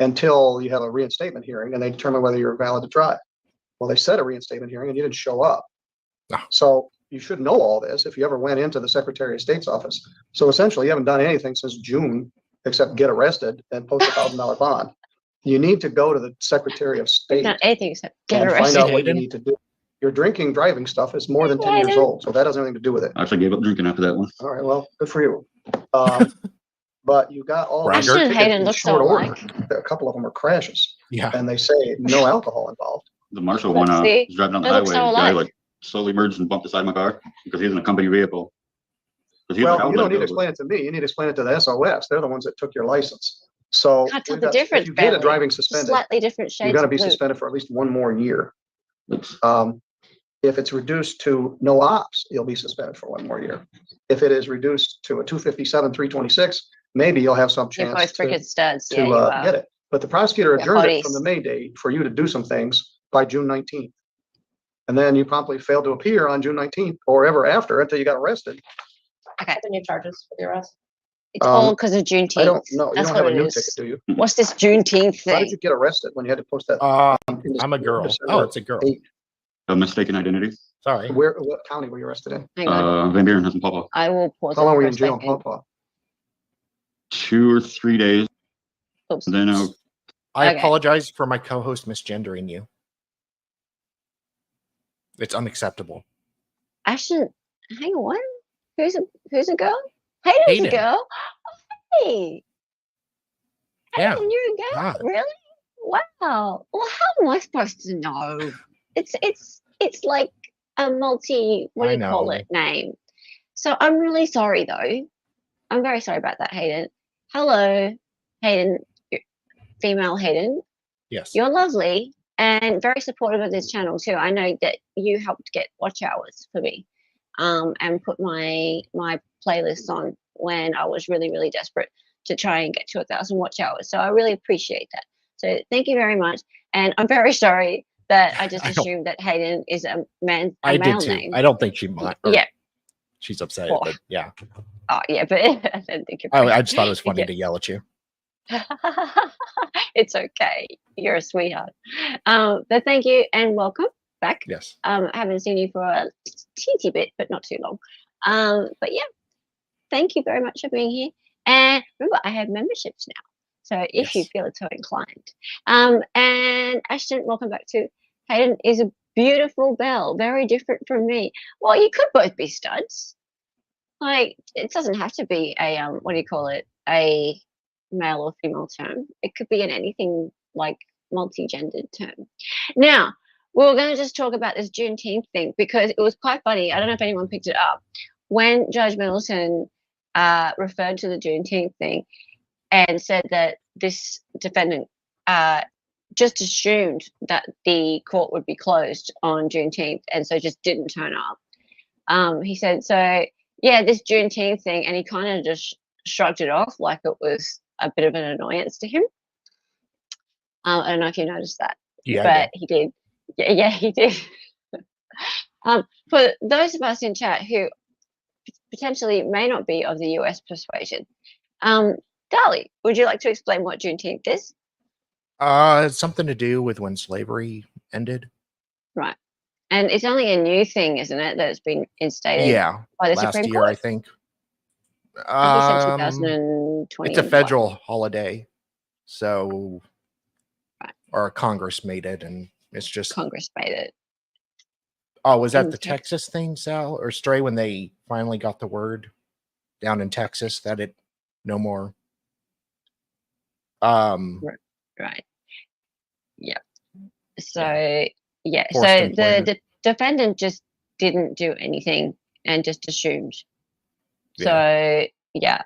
until you have a reinstatement hearing and they determine whether you're valid to drive. Well, they set a reinstatement hearing and you didn't show up. Ah. So you should know all this if you ever went into the Secretary of State's office. So essentially, you haven't done anything since June except get arrested and post a $1,000 bond. You need to go to the Secretary of State Not anything except get and find arrested. out what you Hayden. need to do. Your drinking, driving stuff is more than 10 years Hayden. old, so that doesn't have anything to do with it. I actually gave up drinking after that one. All right, well, good for you. But you got all these Bragger. Ashton and tickets Hayden in look short so order. alike. A couple of them are crashes, Yeah. and they say no alcohol involved. The marshal one, See? was driving down the They look highway. so The guy alike. like slowly merged and bumped beside my car because he's in a company vehicle. 'Cause he's like, Well, "I would you don't let need to go," explain it to me. You need to explain it to the SOS. They're the ones that took your license. So Can't tell we've the got- difference, if you get a barely. driving suspended, Slightly different you're shades going to of be blue. suspended for at least 1 more year. It's- If it's reduced to no ops, you'll be suspended for 1 more year. If it is reduced to a 257, 326, maybe you'll have some You're chance both freaking studs. to Yeah, you are. get it. But the prosecutor You're adjourned it from the hotties. May date for you to do some things by June 19th. And then you promptly failed to appear on June 19th or ever after until you got arrested. Okay. The new charges for the arrest. It's all because of I Juneteenth. don't know. You That's don't have what a it new is. ticket, do you? What's this Juneteenth Why did thing? you get arrested when you had to post that? I'm a girl. Oh, it's a girl. A mistaken identity. Sorry. What county were you arrested in? Hang on. Van Buren has in Papa. I will pause How it long were for you a in jail in second. Pawpaw? 2 or 3 days. Oops. And then I Okay. apologize for my co-host misgendering you. It's unacceptable. Ashton, hang on. Who's a girl? Hayden's Hayden. a girl. Hey. Yeah. Hayden, you're a girl? Ah. Really? Wow. Well, how am I supposed to know? It's like a multi, what do I you call know. it, name. So I'm really sorry though. I'm very sorry about that, Hayden. Hello, Hayden, female Hayden. Yes. You're lovely and very supportive of this channel too. I know that you helped get watch hours for me, and put my playlist on when I was really, really desperate to try and get to 1,000 watch hours. So I really appreciate that. So thank you very much. And I'm very sorry that I just I don't- assumed that Hayden is a man, a I did male too. name. I don't think she might. Yeah. She's upset, Well, but yeah. Oh yeah, but I don't think you're. I just thought it was funny Yeah. to yell at you. It's okay. You're a sweetheart. But thank you and welcome back. Yes. I haven't seen you for a teensy bit, but not too long. But yeah, thank you very much for being here. And remember, I have memberships now. So if you Yes. feel so inclined. And Ashton, welcome back to Hayden is a beautiful belle, very different from me. Well, you could both be studs. Like, it doesn't have to be a, what do you call it? A male or female term. It could be in anything like multi-gendered term. Now, we're going to just talk about this Juneteenth thing because it was quite funny. I don't know if anyone picked it up. When Judge Middleton referred to the Juneteenth thing and said that this defendant just assumed that the court would be closed on Juneteenth and so just didn't turn up. He said, so yeah, this Juneteenth thing, and he kind of just shrugged it off like it was a bit of an annoyance to him. I don't know if you noticed that, Yeah. but he did. Yeah, he did. For those of us in chat who potentially may not be of the US persuasion, Dali, would you like to explain what Juneteenth is? It's something to do with when slavery ended. Right. And it's only a new thing, isn't it, that's been instated Yeah. by the Last Supreme year, Court? I think. I think it's 2020. It's a federal holiday, so Right. or Congress made it, and it's just. Congress made it. Oh, was that in the Tex- Texas thing, Sal or Stray? When they finally got the word down in Texas that it no more. Right. Yeah. So yeah. Forced So employment. the defendant just didn't do anything and just assumed. So yeah.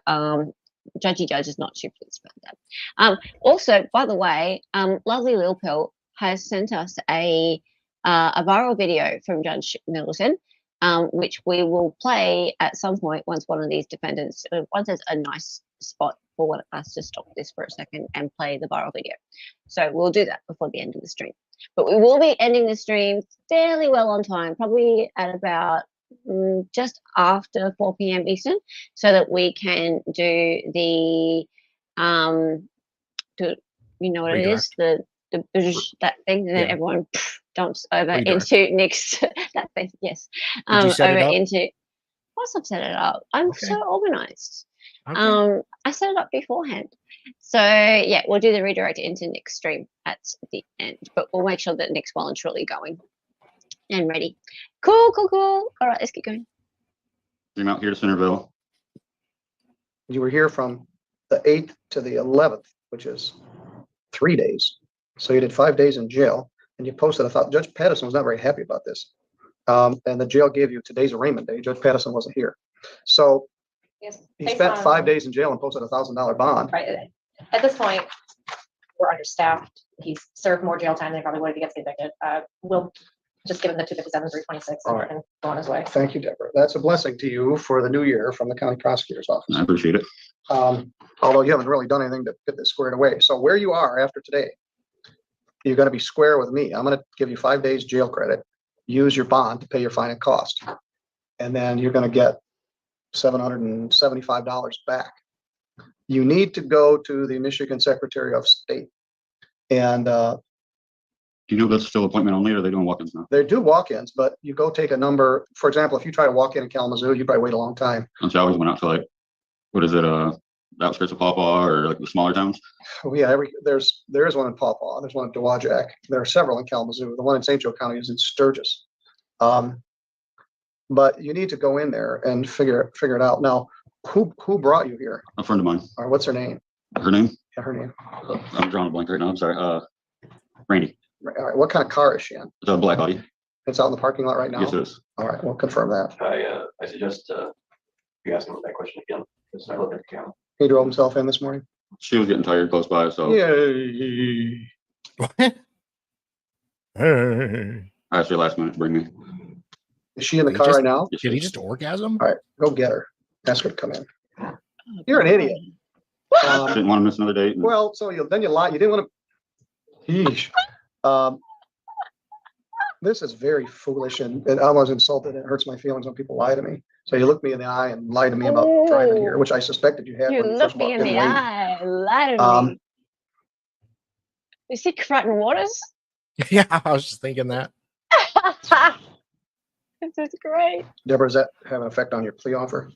Judgy Judge is not too pleased about that. Also, by the way, lovely Lil Pill has sent us a viral video from Judge Middleton, which we will play at some point once one of these defendants, once there's a nice spot for us to stop this for a second and play the viral video. So we'll do that before the end of the stream. But we will be ending the stream fairly well on time, probably at about just after 4 p.m. Eastern, so that we can do the you know what it is, the that thing, and then Yeah. everyone dumps over Redirect. into Nick's that thing. Yes, Did you set over it up? into. Of course, I've set it up. I'm Okay. so organized. Okay. I set it up beforehand. So yeah, we'll do the redirect into Nick's stream at the end, but we'll make sure that Nick's well and truly going and ready. Cool. All right, let's get going. Came out here to Centerville. You were here from the 8th to the 11th, which is 3 days. So you did 5 days in jail, and you posted. I thought Judge Patterson was not very happy about this. And the jail gave you today's arraignment day. Judge Patterson wasn't here. So Yes, he based spent on- 5 days in jail and posted $1,000 bond. Right. At this point, we're understaffed. He's served more jail time than he probably would if he gets convicted. just give him the 257, 326 All and right. and go on his way. Thank you, Deborah. That's a blessing to you for the new year from the county prosecutor's office. I appreciate it. Although you haven't really done anything to get this squared away. So where you are after today, you're going to be square with me. I'm going to give you 5 days jail credit. Use your bond to pay your fine and cost. And then you're going to get $775 back. You need to go to the Michigan Secretary of State. And Do you know if that's still appointment only or are they doing walk-ins now? they do walk-ins, but you go take a number. For example, if you try to walk in Kalamazoo, you probably wait a long time. And so I always went out to like, what is it, the outskirts of Pawpaw or like the smaller towns? Oh, yeah, there is one in Pawpaw. There's one in Dowagiac. There are several in Kalamazoo. The one in St. Joe County is in Sturgis. But you need to go in there and figure it out. Now, who brought you here? A friend of mine. Or what's her name? Her name? Yeah, her name. I'm drawing a blank right now. I'm sorry. Randy. All right, what kind of car is she in? It's a black Audi. It's out in the parking lot right now? Yes, it is. All right, we'll confirm that. I suggest you ask him that question again. It's not looking at the camera. He drove himself in this morning? She was getting tired close by, so Yay. Hey. I asked her last minute to bring me. Is she in the He car just- right now? Yes, Did he she is. just orgasm? All right, go get her. Ask her to come in. You're an idiot. Didn't want to miss another date. and- Well, so then you lied. You didn't want to. Yeesh. This is very foolish and I was insulted. It hurts my feelings when people lie to me. So you look me in the eye and lie to me about driving here, which I suspected you had. You when you look first me walked in the late. eye, lie to me. Um, Is he Crichton Waters? Yeah, I was just thinking that. This is great. Deborah, does that have an effect on your plea offer?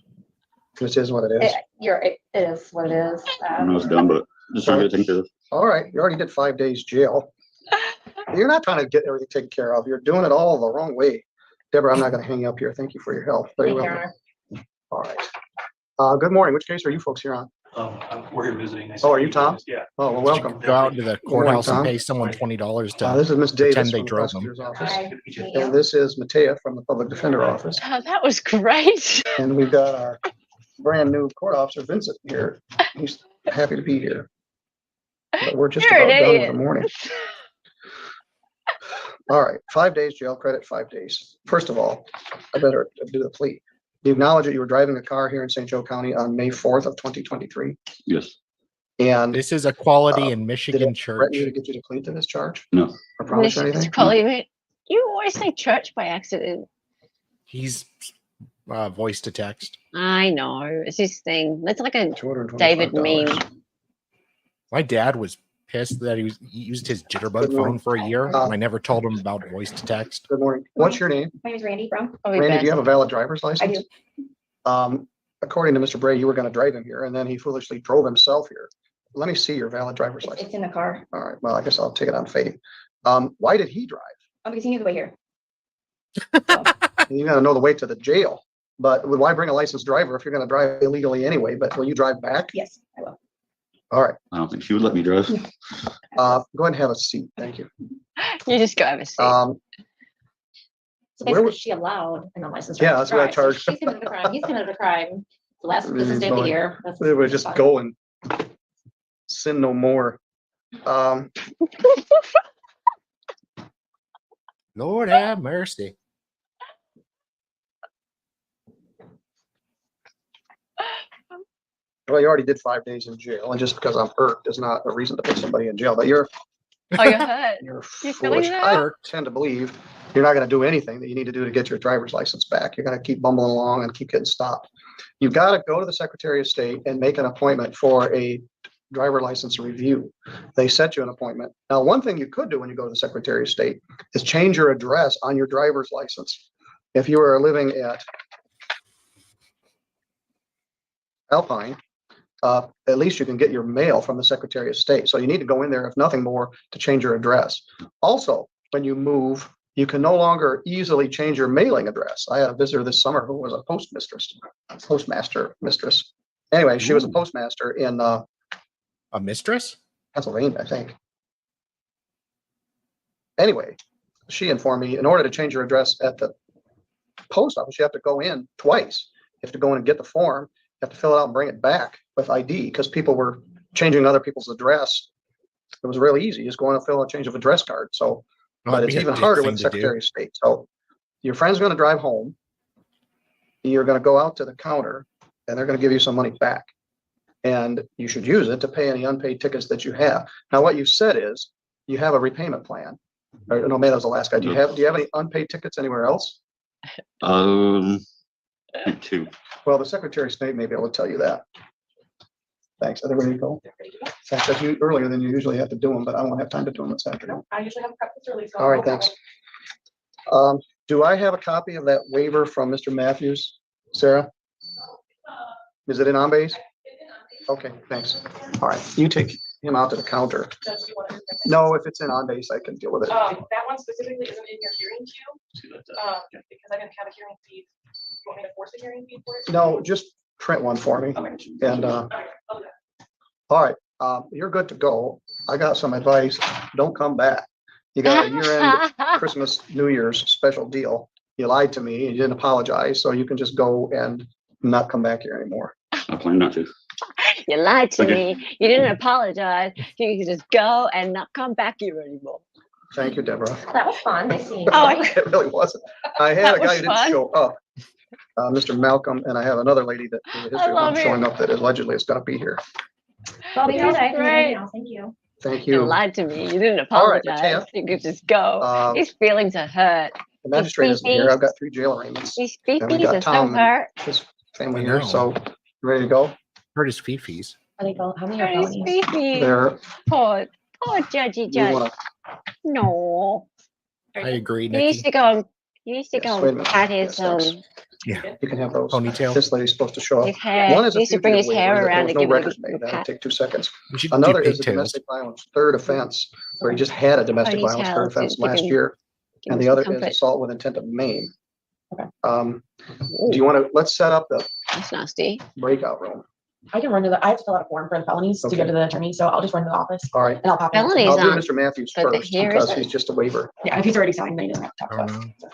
This is what it is. It is what it is. I know it's dumb, but just trying to get it taken care of. All right, you already did 5 days jail. You're not trying to get everything taken care of. You're doing it all the wrong way. Deborah, I'm not going to hang you up here. Thank you for your help. Very Thank you, well. Your Honor. All right. Good morning. Which case are you folks here on? We're here visiting. Oh, are you Tom? Yeah. Oh, well, welcome. Go out to the courthouse and Tom. pay someone $20 to. This is Miss Davis Pretend they from the drove them. prosecutor's office. Hi. Good to meet you. Meet you. And this is Matea from the public defender office. Oh, that was great. And we've got our brand new court officer, Vincent, here. He's happy to be here. But we're just You're about an done with idiot. the morning. All right, 5 days jail credit, 5 days. First of all, I better do the plea. You acknowledge that you were driving a car here in St. Joe County on May 4th of 2023. Yes. And This is Equality in did Michigan it Church. threaten you to get you to plead to this charge? No. Or promise you This is anything? quality. You always say church by accident. He's voice to text. I know. It's his thing. It's like a $225. David meme. My dad was pissed that he used his jitterbug Good morning. phone for a year. And I never told him about voice to text. Good morning. What's your name? My name is Randy Brown. Probably Randy, best. do you have a valid driver's license? I do. According to Mr. Bray, you were going to drive him here and then he foolishly drove himself here. Let me see your valid driver's license. It's in the car. All right, well, I guess I'll take it on faith. Why did he drive? Oh, because he knew the way here. You gotta know the way to the jail, but why bring a licensed driver if you're gonna drive illegally anyway? But will you drive back? Yes, I will. All right, I don't think she would let me drive. go ahead and have a seat. Thank you. You just go have a seat. Um, So where basically, was- she allowed an unlicensed Yeah, driver that's to what I drive. So charged. She's committed a crime. He's committed a crime. The last business day of the Really? year. That's- we would just fine. go and sin no more. Lord have mercy. Well, you already did 5 days in jail, and just because I'm hurt is not a reason to put somebody in jail. But you're Oh, you're hurt. You're You're feeling foolish. that? I tend to believe you're not going to do anything that you need to do to get your driver's license back. You're going to keep bumbling along and keep getting stopped. You've got to go to the Secretary of State and make an appointment for a driver license review. They set you an appointment. Now, one thing you could do when you go to the Secretary of State is change your address on your driver's license. If you are living at Alpine, at least you can get your mail from the Secretary of State. So you need to go in there, if nothing more, to change your address. Also, when you move, you can no longer easily change your mailing address. I had a visitor this summer who was a postmaster mistress. Anyway, she was a postmaster in A mistress? Pennsylvania, I think. Anyway, she informed me in order to change your address at the post office, you have to go in twice. You have to go in and get the form. You have to fill it out and bring it back with ID because people were changing other people's address. It was really easy. Just go in and fill out a change of address card. So Well, But that'd it's be a even dick harder thing with to do. Secretary of State. So your friend's gonna drive home. You're gonna go out to the counter and they're gonna give you some money back. And you should use it to pay any unpaid tickets that you have. Now, what you said is you have a repayment plan. Or, no, maybe that was the last guy. Do you have any unpaid tickets anywhere else? I think two. Well, the Secretary of State may be able to tell you that. Thanks. Are they ready to go? Thanks. That's you earlier than you usually have to do them, but I won't have time to do them this afternoon. I usually have a prep this early. So All right, thanks. Do I have a copy of that waiver from Mr. Matthews? Sarah? Is it in on base? Okay, thanks. All right, you take him out to the counter. No, if it's in on base, I can deal with it. That one specifically isn't in your hearing queue, because I didn't have a hearing feed. You want me to force a hearing feed for it? No, just print one for me. Okay. And, All right, I'll do that. all right, you're good to go. I got some advice. Don't come back. You got a year-end Christmas, New Year's special deal. You lied to me and you didn't apologize, so you can just go and not come back here anymore. I plan not to. You lied to Okay. me. You didn't apologize. You could just go and not come back here anymore. Thank you, Deborah. That was fun. Nice seeing you. Oh, It really wasn't. I had That a guy was who didn't fun. show up, Mr. Malcolm, and I have another lady that has a history of love not it. showing up that allegedly is gonna be here. Well, because I can Great. hear you now. Thank you. Thank You you. lied to me. You didn't All right, apologize. Matea. You could just go. His feelings are hurt. The magistrate isn't here. I've got 3 jail arraignments. His And we feces got are so Tom and hurt. his family I here, know. so ready to go? Heard his fifis. Are they how many are Hurt his felonies? feces. There. Poor judgy You judge. wanna, No. I agree, You used Nikki. to go. You used to Yes, go wait a and minute. pat his Yes, thanks. you can have those. Ponytail. This lady's supposed to show up. his hair. One is He a used to bring his fugitive hair waiver that there around was and no give it record a made. That'll pat. take 2 seconds. We should do Another is a pigtails. domestic violence third offense, where he just had a domestic violence third Ponytails, offense give last him- year. Give And him the some other is comfort. assault with intent of maim. Okay. Do you want to, let's set up the That's nasty. breakout room. I can run to I have to fill out a form for the felonies to Okay. go to the attorney, so I'll just run to the office All right. and I'll pop in. Felonies I'll do aren't Mr. Matthews for the first hearing. because he's just a waiver. Yeah, if he's already signed, then he doesn't have to talk Oh, to us. no.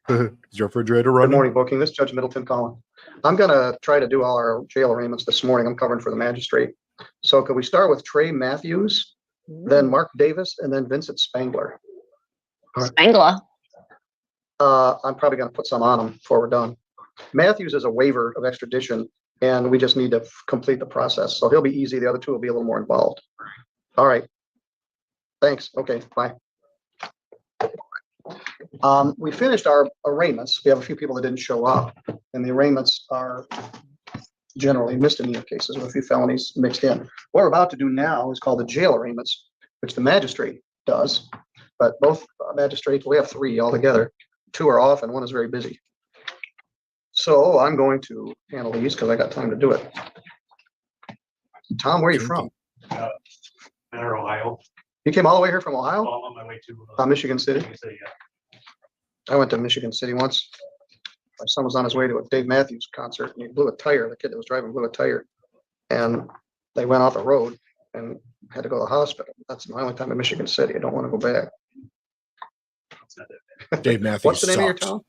Is your refrigerator Good running? morning, booking. This is Judge Middleton calling. I'm gonna try to do all our jail arraignments this morning. I'm covering for the magistrate. So could we start with Trey Matthews, then Mark Davis, and then Vincent Spangler? Spangler. I'm probably gonna put some on them before we're done. Matthews is a waiver of extradition, and we just need to complete the process. So he'll be easy. The other 2 will be a little more involved. All right. Thanks. Okay, bye. We finished our arraignments. We have a few people that didn't show up, and the arraignments are generally misdemeanor cases with a few felonies mixed in. What we're about to do now is called the jail arraignments, which the magistrate does. But both magistrates, we have 3 altogether. 2 are off and 1 is very busy. So I'm going to handle these because I got time to do it. Tom, where are you from? Menor, Ohio. You came all the way here from Ohio? I'm on my way to. Michigan City. Michigan City, yeah. I went to Michigan City once. My son was on his way to a Dave Matthews concert and he blew a tire. The kid that was driving blew a tire. And they went off the road and had to go to the hospital. That's my only time in Michigan City. I don't want to go back. It's not that Dave Matthews What's the name of your sucks. town?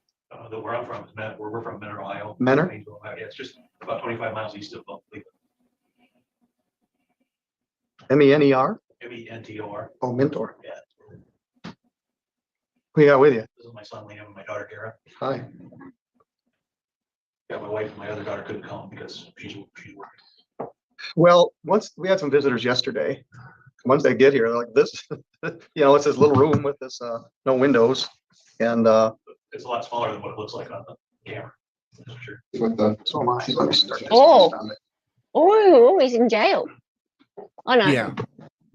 bad. Where I'm from, is we're from Menor, Ohio. Menor? Yeah, it's just about 25 miles east of Cleveland. MENER? MENTOR. Oh, Mentor. Yeah. Who you got with you? This is my son Liam and my daughter Kara. Hi. Yeah, my wife and my other daughter couldn't come because she's working. Well, once we had some visitors yesterday. Once they get here, they're like this, it's this little room with this, no windows. And, It's a lot smaller than what it looks like on the camera. That's for sure. so am I. Let me start this. Oh. Oh, he's in jail. Oh, no. Yeah.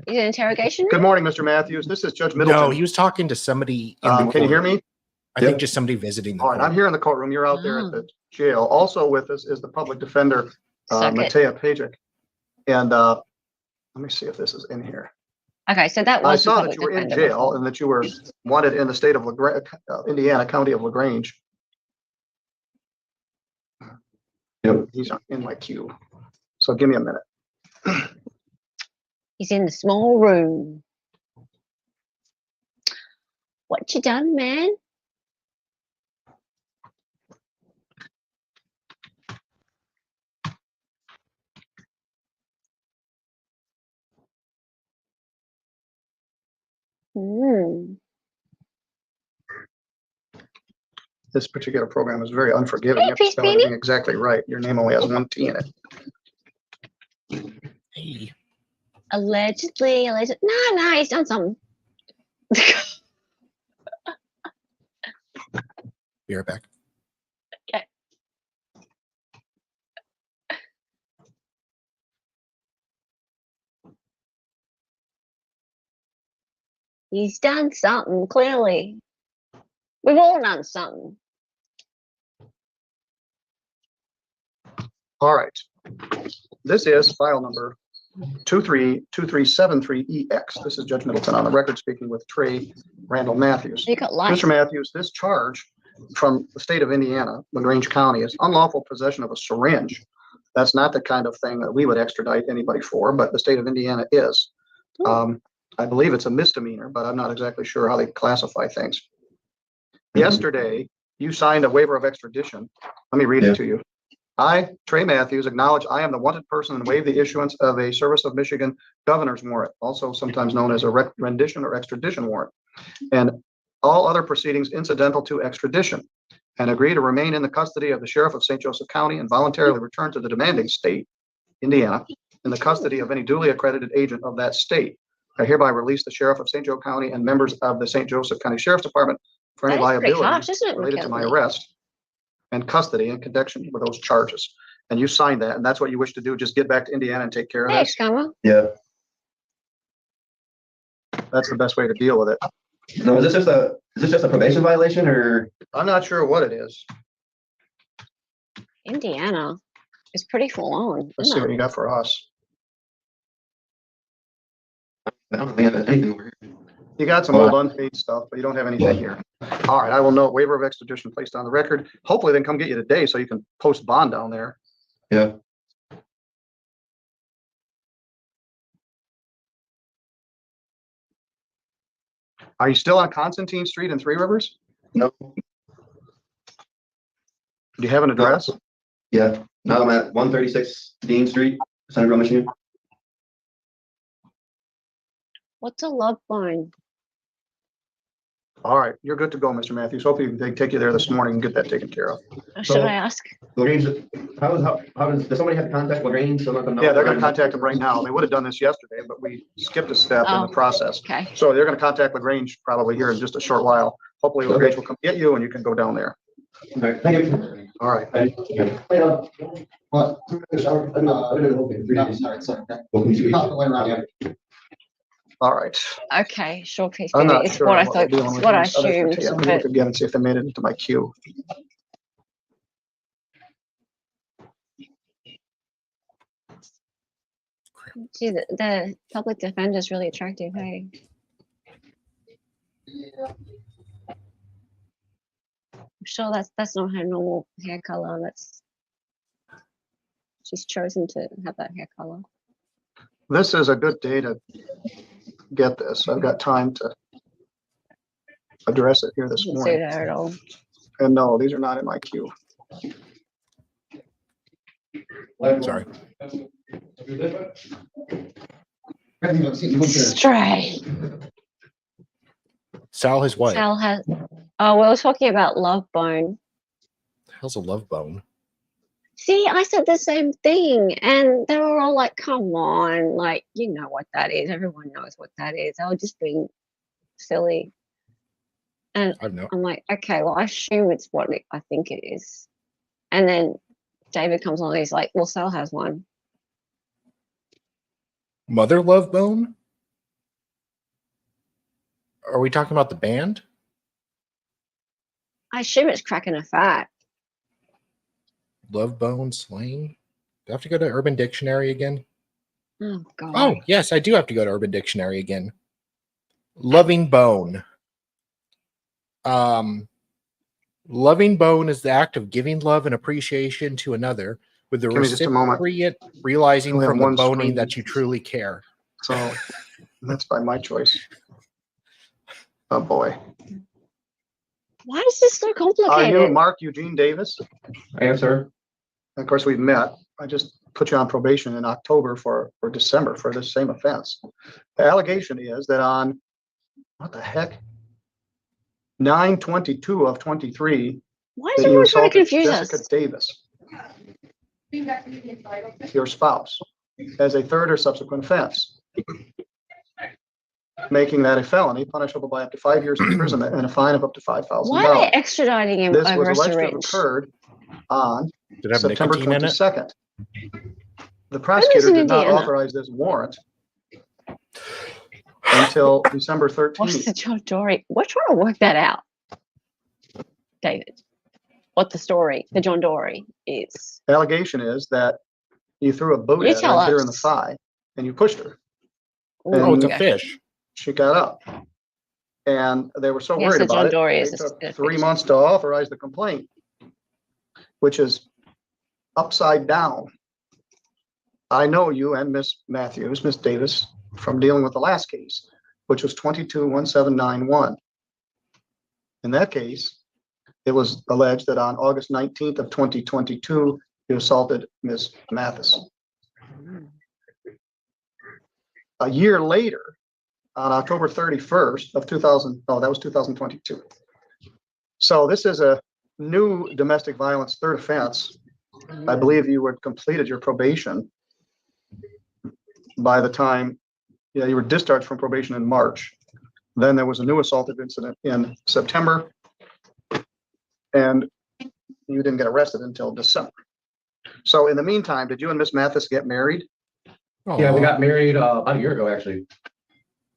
He's in interrogation room? Good morning, Mr. Matthews. This is Judge Middleton. No, he was talking to somebody. In the Can you hear court. me? I think just somebody visiting the All right, I'm court. here in the courtroom. You're out there at the jail. Also with us is the public defender, Suck it. Matea Pajic. And let me see if this is in here. Okay, so that I was the saw that public you were in defender jail before. and that you were wanted in the state of Indiana, county of LaGrange. Yep. He's in my queue. So give me a minute. He's in the small room. What you done, man? Hmm. This particular program is very unforgiving. Hey, You have to Peace spell Beanie. everything exactly right. Your name only has one T in it. Hey, Allegedly. No, he's done something. be right back. Okay. He's done something, clearly. We've all done something. All right. This is file number 232373EX. This is Judge Middleton on the record speaking with Trey Randall Matthews. You got lights. Mr. Matthews, this charge from the state of Indiana, LaGrange County, is unlawful possession of a syringe. That's not the kind of thing that we would extradite anybody for, but the state of Indiana is. I believe it's a misdemeanor, but I'm not exactly sure how they classify things. Yesterday, you signed a waiver of extradition. Let me read it to you. I, Trey Matthews, acknowledge I am the wanted person and waive the issuance of a Service of Michigan governor's warrant, also sometimes known as a rendition or extradition warrant, and all other proceedings incidental to extradition, and agree to remain in the custody of the Sheriff of St. Joseph County and voluntarily return to the demanding state, Indiana, in the custody of any duly accredited agent of that state. I hereby release the Sheriff of St. Joe County and members of the St. Joseph County Sheriff's Department for any That is pretty liability harsh, isn't it, related to my McKelvey? arrest and custody in connection with those charges. And you signed that, and that's what you wish to do, just get back to Indiana and take care of Thanks, this. Kama. Yeah. That's the best way to deal with it. No, is this just a probation violation or? I'm not sure what it is. Indiana is pretty full on. Let's see Isn't what it? you got for us. I don't think I have anything over here. You got some old unpaid stuff, but you don't have anything here. All right, I will note waiver of extradition placed on the record. Hopefully they can come get you today so you can post bond down there. Yeah. Are you still on Constantine Street in Three Rivers? No. Do you have an address? Yeah. Now I'm at 136 Dean Street, Centerville, Michigan. What's a love bone? All right, you're good to go, Mr. Matthews. Hopefully they take you there this morning and get that taken care of. Should I ask? LaGrange, does somebody have to contact LaGrange? So let them know? Yeah, they're gonna contact them right now. They would have done this yesterday, but we skipped a step in the Oh. process. Okay. So they're gonna contact LaGrange probably here in just a short while. Hopefully LaGrange will come get you and you can go down there. All right, thank you. All right. All right. Okay, sure, piece. I'm not It's sure what I what thought, we're dealing with what I in this other assumed. fifty. Let me But look again and see if they made it into my queue. gee, the public defender is really attractive, hey? I'm sure that's not her normal hair color. She's chosen to have that hair color. This is a good day to get this. I've got time to address it here this Doesn't suit morning. her at all. And no, these are not in my queue. Sorry. Stray. Sal has what? Sal has. Oh, we were talking about love bone. The hell's a love bone? See, I said the same thing, and they were all like, "Come on, like you know what that is. Everyone knows what that is." They were just being silly, and I don't know. I'm like, "Okay, well, I assume it's what I think it is." And then David comes along, and he's like, "Well, Sal has one." Mother Love Bone? Are we talking about the band? I assume it's cracking a fat. Love Bone slang? Do I have to go to Urban Dictionary again? Oh God. Oh, yes, I do have to go to Urban Dictionary again. Loving bone. Loving bone is the act of giving love and appreciation to another, with the Give me just a moment. recipient realizing We have from the one boning screen. that you truly care. So that's by my choice. Oh, boy. Why is this so Are you complicated? Mark Eugene Davis? I am, sir. Of course, we've met. I just put you on probation in October or December for this same offense. The allegation is that on what the heck? 9/22 of 23, Why is that you everyone trying to assaulted confuse Jessica us? Davis, your spouse, as a third or subsequent offense, making that a felony punishable by up to 5 years imprisonment and a fine of up to Why are they $5,000. extraditing him This over was a alleged to have syringe? occurred on Did it have September nicotine in it? 22nd. The prosecutor did not Indiana? authorize this warrant until December What's the 13th. John Dory? We're trying to work that out, David. What the story, the John Dory is. The allegation is that you threw a boot You at her tell and hit her in the us. thigh and you pushed her. Oh, it's a Okay. fish. She got up. And they were so Yes, worried the John about it, Dory they is a took fish. 3 months to authorize the complaint, which is upside down. I know you and Miss Matthews, Miss Davis, from dealing with the last case, which was 22-1791. In that case, it was alleged that on August 19th of 2022, you assaulted Miss Mathis. A year later, on October 31st of 2022. So this is a new domestic violence third offense. I believe you had completed your probation by the time, you were discharged from probation in March. Then there was a new assaultive incident in September, and you didn't get arrested until December. So in the meantime, did you and Miss Mathis get married? Yeah, we Aw, got married about a year ago, actually.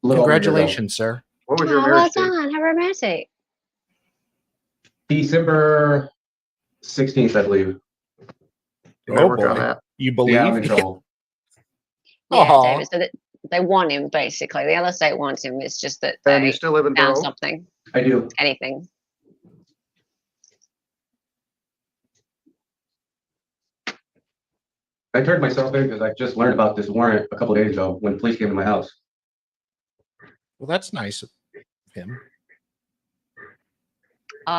A little over a year ago. congratulations, sir. What was your Oh, well marriage date? done. How romantic. December 16th, I believe. You gotta Oh work on boy, that. you Yeah, I'm in believe? trouble. Yeah, Aw. David. So that they want him basically. The other state wants him. It's just that And you they still live in found Borough? something, I do. anything. I turned myself in because I just learned about this warrant a couple days ago when police came to my house. Well, that's nice of him.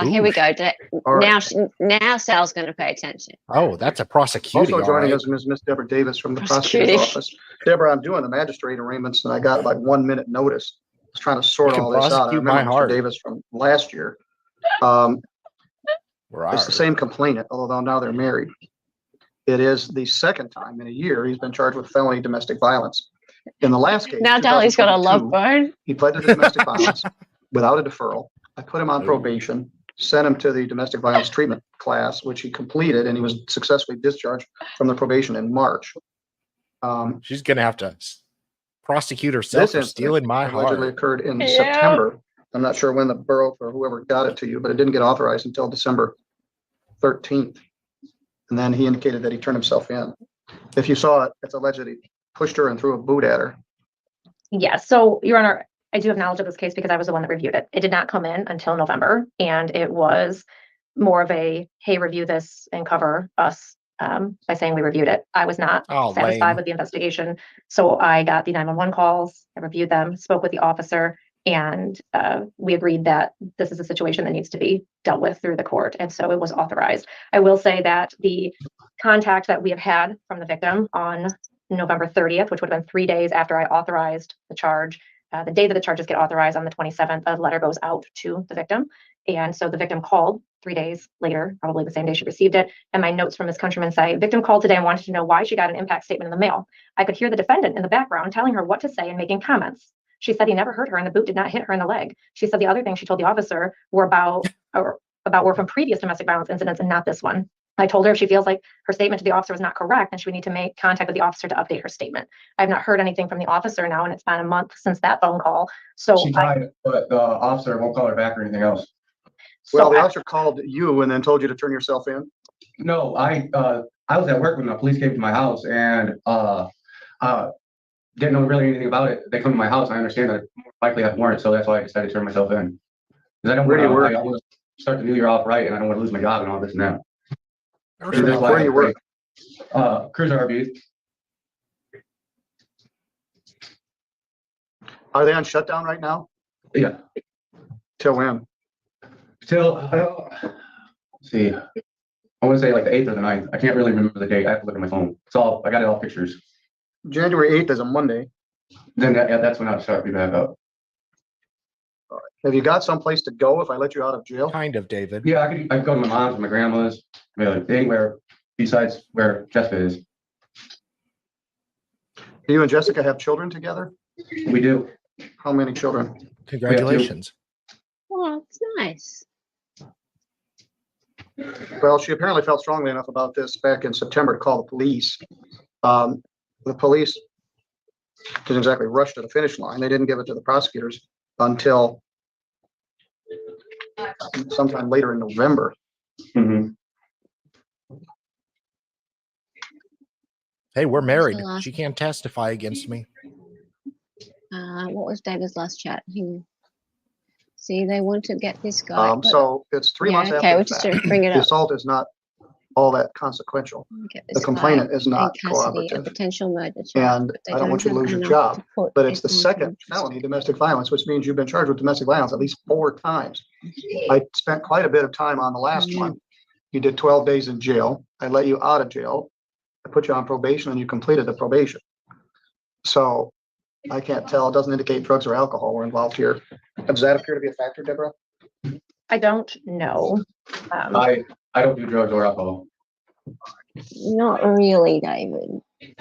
Here we Oof. go. All right. Now Sal's going to pay attention. Oh, that's a prosecuting. Also all joining right. us is Miss Deborah Davis from the Prosecuting. prosecutor's office. Deborah, I'm doing the magistrate arraignments and I got like 1 minute notice. I was trying to sort You can all this out. I prosecute my remember Mr. heart. Davis from last year. We're It's the ours. same complainant, although now they're married. It is the second time in a year he's been charged with felony domestic violence. In the last case, Now Dali's got a love 2022, bone. he pled to the domestic violence without a deferral. I put him on probation, sent him to the domestic violence treatment class, which he completed, and he was successfully discharged from the probation in March. She's gonna have to prosecute herself This for incident stealing my allegedly heart. occurred in Yeah. September. I'm not sure when the borough or whoever got it to you, but it didn't get authorized until December 13th. And then he indicated that he turned himself in. If you saw it, it's alleged that he pushed her and threw a boot at her. Yes, so Your Honor, I do have knowledge of this case because I was the one that reviewed it. It did not come in until November, and it was more of a, hey, review this and cover us by saying we reviewed it. I was not Oh, satisfied lame. with the investigation, so I got the 911 calls, I reviewed them, spoke with the officer, and we agreed that this is a situation that needs to be dealt with through the court, and so it was authorized. I will say that the contact that we have had from the victim on November 30th, which would have been 3 days after I authorized the charge, the day that the charges get authorized on the 27th, a letter goes out to the victim. And so the victim called 3 days later, probably the same day she received it. And my notes from Ms. Countryman say, victim called today and wanted to know why she got an impact statement in the mail. I could hear the defendant in the background telling her what to say and making comments. She said he never hurt her and the boot did not hit her in the leg. She said the other things she told the officer were about were from previous domestic violence incidents and not this one. I told her if she feels like her statement to the officer was not correct, then she would need to make contact with the officer to update her statement. I have not heard anything from the officer now, and it's been a month since that phone call. So She tried, but the officer won't call her back or anything else. Well, the officer called you and then told you to turn yourself in. No, I was at work when the police came to my house and didn't know really anything about it. They come to my house. I understand that I likely have warrants, so that's why I decided to turn myself in. Because I don't Where do you want work? to start the new year off right, and I don't want to lose my job and all this and that. Where do you work? Cruiser RV. Are they on shutdown right now? Yeah. Till when? Till let's see, I want to say like the 8th or the 9th. I can't really remember the date. I have to look at my phone. It's all I got it all pictures. January 8th is a Monday. Then that's when I'll start be back up. Have you got someplace to go if I let you out of jail? Kind of, David. Yeah, I could go to my mom's, my grandma's, anywhere besides where Jessica is. Do you and Jessica have children together? We do. How many children? Congratulations. Oh, it's nice. Well, she apparently felt strongly enough about this back in September to call the police. The police didn't exactly rush to the finish line. They didn't give it to the prosecutors until sometime later in November. Mhm. Hey, we're married. the last- She can't testify against me. What was David's last chat? See, they want to get this guy. What- So it's 3 months okay, after we'll the just fact. bring it The up. assault is not all that consequential. Get The this complainant guy is not in custody, a cooperative. potential murder charge, And but they I don't want you to have lose your enough job, to put but it's the it on second him. felony domestic violence, which means you've been charged with domestic violence at least 4 times. I spent quite a bit of time on the last Mhm. one. You did 12 days in jail. I let you out of jail. I put you on probation and you completed the probation. So I can't tell. It doesn't indicate drugs or alcohol were involved here. Does that appear to be a factor, Deborah? I don't know. I don't do drugs or alcohol. Not really, David. Me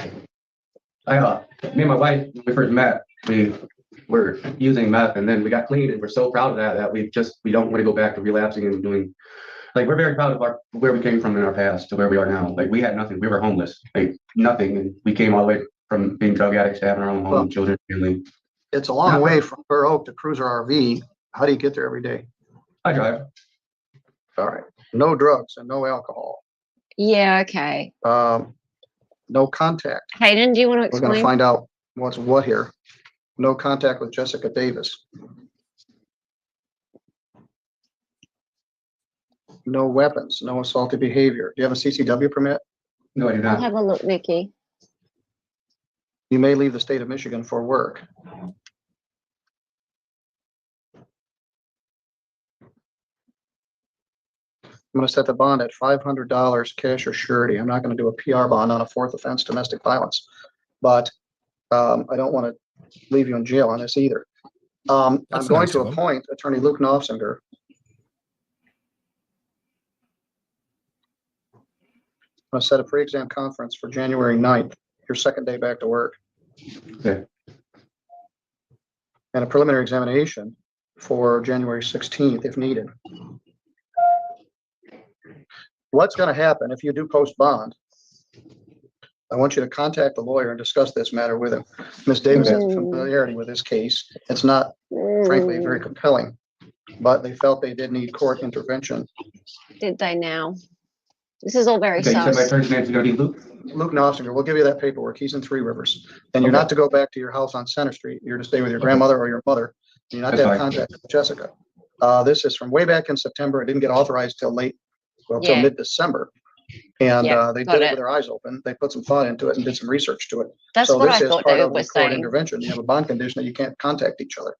and my wife, when we first met, we were using meth and then we got clean and we're so proud of that we don't want to go back to relapsing and doing, like, we're very proud of where we came from in our past to where we are now. Like, we had nothing. We were homeless, like nothing. And we came all the way from being drug addicts to having our own home, Well, children, family. It's a long way from Burr Oak to Cruiser RV. How do you get there every day? I drive. All right. No drugs and no alcohol. Yeah, okay. No contact. Hayden, do you want to We're gonna explain? find out what's what here. No contact with Jessica Davis. No weapons, no assaultive behavior. Do you have a CCW permit? No, I do I'll not. have a look, Nikki. You may leave the state of Michigan for work. I'm gonna set the bond at $500 cash or surety. I'm not gonna do a PR bond on a 4th offense domestic violence. But I don't want to leave you in jail on this either. I'm That's going nice to of him. appoint Attorney Luke Knopfinger. I'm gonna set a pre-exam conference for January 9th, your second day back to work. Okay. And a preliminary examination for January 16th if needed. What's gonna happen if you do post bond? I want you to contact the lawyer and discuss this matter with him. Ms. Davis has familiarity with this case. It's not, frankly, very compelling, but they felt they did need court intervention. Did they now? This is all very Okay, you said my sus. attorney's name is gonna be Luke? Luke Knopfinger, we'll give you that paperwork. He's in Three Rivers. And you're not to go back to your house on Center Street. You're to stay with your grandmother or your mother. You're not to That's have fine. contact with Jessica. This is from way back in September. It didn't get authorized till till Yeah. mid-December. And Yeah, they got did it it. with their eyes open. They put some thought into it and did some research to it. That's So what this I is thought part David of the was court saying. intervention. You have a bond condition that you can't contact each other.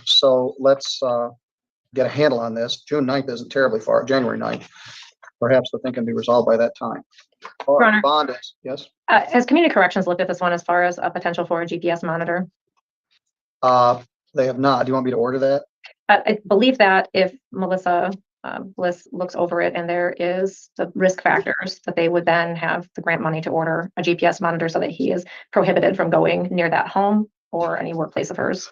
So let's get a handle on this. June 9th isn't terribly far, January 9th. Perhaps the thing can be resolved by that time. All right, Your Honor. bond is, yes. Has community corrections looked at this one as far as a potential for a GPS monitor? They have not. Do you want me to order that? I believe that if Melissa Bliss looks over it and there is the risk factors, that they would then have the grant money to order a GPS monitor so that he is prohibited from going near that home or any workplace of hers.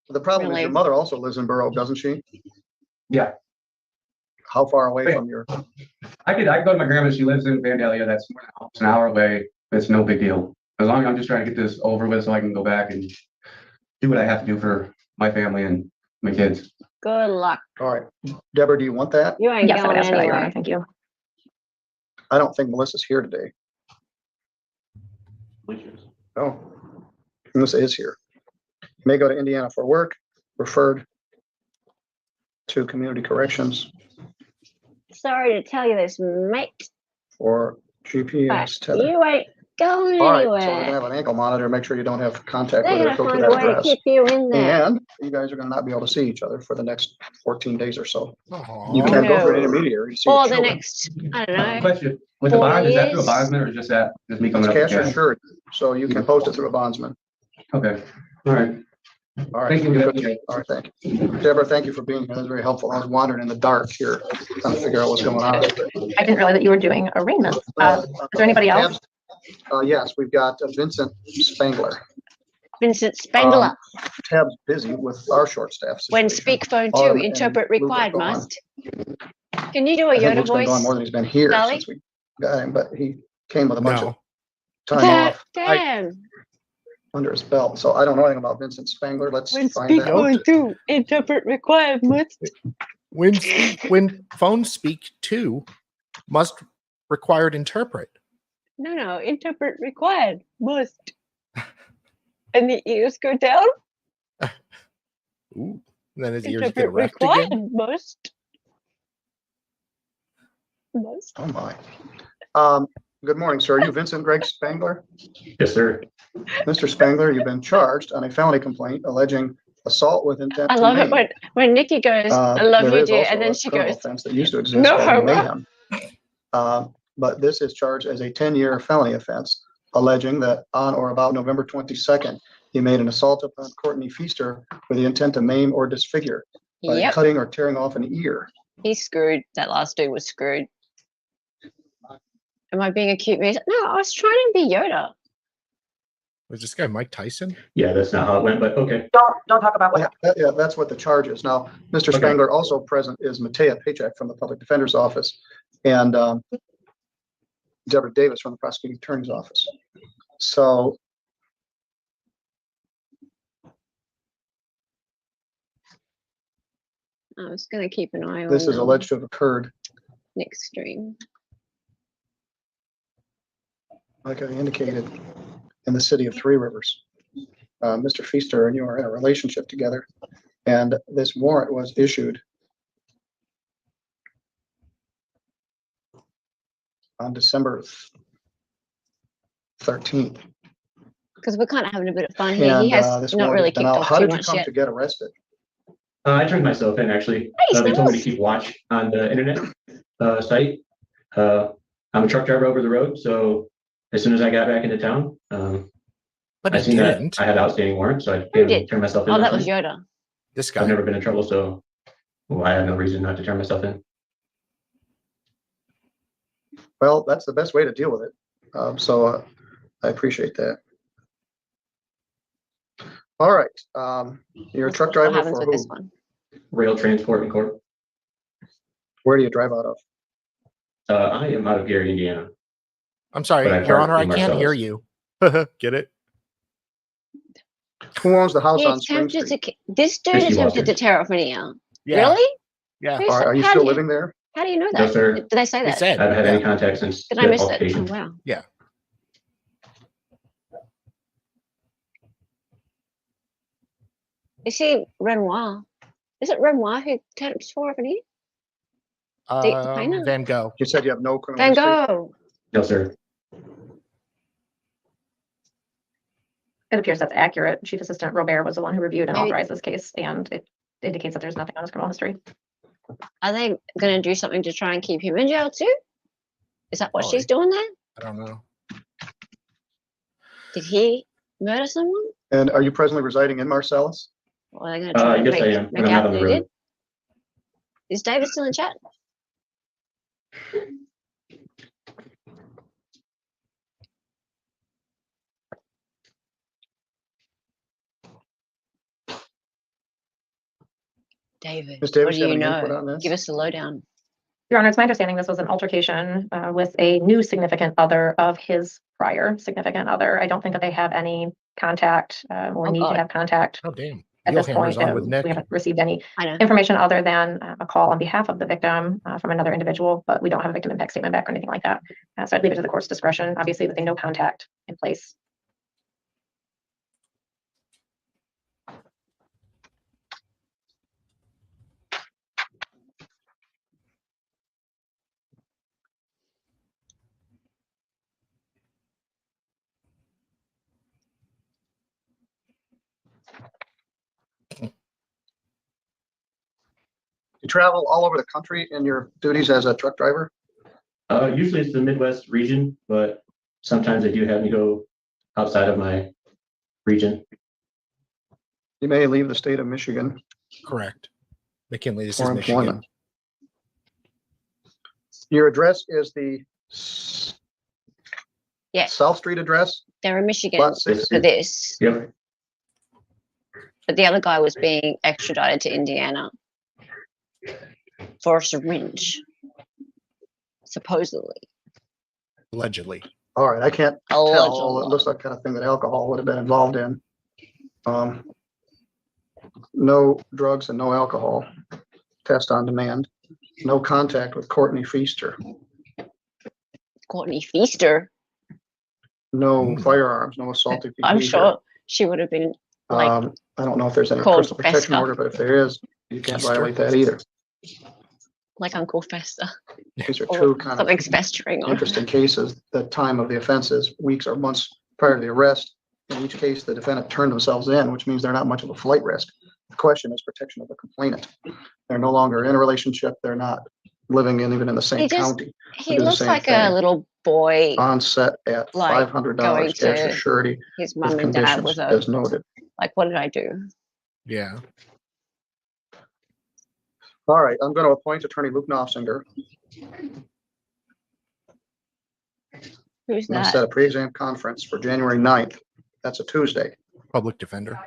The problem is Really? your mother also lives in Burr Oak, doesn't she? Yeah. How far away from your, I could go to my grandma. She lives in Vandalia. That's more than almost an hour away. It's no big deal. As long as I'm just trying to get this over with so I can go back and do what I have to do for my family and my kids. Good luck. all right. Deborah, do you want that? You ain't Yes, I would going ask for that, Your Honor. anywhere. Thank you. I don't think Melissa's here today. Oh, Melissa is here. May go to Indiana for work, referred to community corrections Sorry to tell you this, mate, for but GPS tether. you ain't going All right, so we're gonna anywhere. have an ankle monitor, make sure you don't have contact They're with her, gonna go to find that a way to address. keep you in there. And you guys are gonna not be able to see each other for the next 14 days or so. You Aw. can go for an No. intermediary to see Or the the children. next, I don't know. Question, with the 4 bond, is that through a years? bondsman or just that, just me coming It's up with cash or cash? surety, so you can post it through a bondsman. Okay, all right. All right. Thank you. Good. All right, thank you. Deborah, thank you for being here. That was very helpful. I was wandering in the dark here, trying to figure out what's going on. I didn't realize that you were doing arraignments. Is there anybody else? Yes, we've got Vincent Spangler. Vincent Spangler. Tab's busy with our short staff. When situation. speak phone Autumn 2, and interpret Luke are required gone. must. Can you do a I think Yoda Luke's been gone voice? more than he's been here Dali? since we got him, but he came with a bunch of No. time off Damn. under his belt. So I don't know anything about Vincent Spangler. Let's When find speak out. phone 2, interpret required must. When phones speak to, must required interpret. No, interpret required must. And the ears go down. Ooh. And then his ears get Interpret erect required again. must. Must. Oh my. Good morning, sir. Are you Vincent Greg Spangler? Yes, sir. Mr. Spangler, you've been charged on a felony complaint alleging assault with intent I to love it maim. when Nikki goes, I love There you, is dear, also and then a she criminal goes, offense that used to exist no called homo. mayhem. But this is charged as a 10-year felony offense, alleging that on or about November 22nd, he made an assault upon Courtney Feaster with the intent to maim or disfigure by Yep, cutting or tearing off an ear. he's screwed. That last dude was screwed. Am I being a cute music? No, I was trying to be Yoda. Was this guy Mike Tyson? Yeah, that's not how it went, but okay. Don't talk about what. Yeah, that's what the charge is. Now, Mr. Okay. Spangler, also present is Matea Paycheck from the Public Defender's Office and Deborah Davis from the Prosecuting Attorney's Office. So I was going to keep an eye on this is alleged to have occurred, next stream. like I indicated, in the city of Three Rivers. Mr. Feaster and you are in a relationship together, and this warrant was issued on December 13th. Because we're kind of having a bit of fun here. He And has this not warrant really has been kicked out. off How too did you much come yet. to get arrested? I turned myself in actually. Hey, They told me to Smells. keep watch on the internet site. I'm a truck driver over the road, so as soon as I got back into town, But I he seen that didn't. I had outstanding warrant, so I Who came did? and turned myself in. Oh, last that was night. Yoda. This I've guy. never been in trouble, so I have no reason not to turn myself in. Well, that's the best way to deal with it. So I appreciate that. All right. You're a Let's truck see what driver happens for with this who? one. Rail transport in court. Where do you drive out of? I am out of Gary, Indiana. I'm sorry, But I Your parked Honor, I in can't hear Marcellus. you. Get it? Who owns the house He on Spring attempted Street? to. This dude Christy attempted to Walters. tear off an ear. Yeah. Really? Yeah. Who Are you how still do living there? How do you know No, that? sir. Did they say They that? said. I haven't had yeah. any contact since Did the I miss it? Oh, altercation. wow. Yeah. Is he Renoir? Is it Renoir who tore off an ear? The painter? Van Gogh. You said you have no criminal Van history. Gogh. No, sir. It appears that's accurate. Chief Assistant Robert was the one who reviewed and Maybe- authorized this case, and it indicates that there's nothing on his criminal history. Are they going to do something to try and keep him in jail too? Is that what Probably. she's doing there? I don't know. Did he murder someone? And are you presently residing in Marcellus? Or are they going to try and Yes, I make, am. make When I'm out not on that the he road. did? Is David still in chat? David, Ms. what Davis, do you have you any input know? on this? Give us the lowdown. Your Honor, it's my understanding this was an altercation with a new significant other of his prior significant other. I don't think that they have any contact or Oh, need God. to have contact Oh, damn. at this Hammer's point. on with Nick. We haven't received any I know. information other than a call on behalf of the victim from another individual, but we don't have a victim impact statement back or anything like that. So I'd leave it to the court's discretion, obviously, with a no contact in place. You travel all over the country in your duties as a truck driver? Usually it's the Midwest region, but sometimes they do have me go outside of my region. You may leave the state of Michigan Correct. McKinley, this for is Michigan. employment. Your address is the Yeah. South Street address? They're in Michigan Lot 6. for this, Yep. but the other guy was being extradited to Indiana for a syringe, supposedly. Allegedly. All right, I can't tell. It Allegedly. looks like kind of thing that alcohol would have been involved in. No drugs and no alcohol. Test on demand. No contact with Courtney Feaster. Courtney Feaster. No firearms, no assaultive behavior. I'm sure she would have been like I don't know if there's any called personal protection Fester. order, but if there is, you can't Fester. violate that either. Uncle Fester. These are Or two kind of something's festering on her. interesting cases. The time of the offense is weeks or months prior to the arrest. In each case, the defendant turned themselves in, which means they're not much of a flight risk. The question is protection of the complainant. They're no longer in a relationship. They're not living even in the same He just- county. He do the looks same like a thing. little boy. On set at Like, $500 going cash or to surety His with mum and dad conditions was as noted. like, what did I do? Yeah. All right, I'm going to appoint Attorney Luke Knopfinger. Who's I'm going to that? set a pre-exam conference for January 9th. That's a Tuesday Public defender.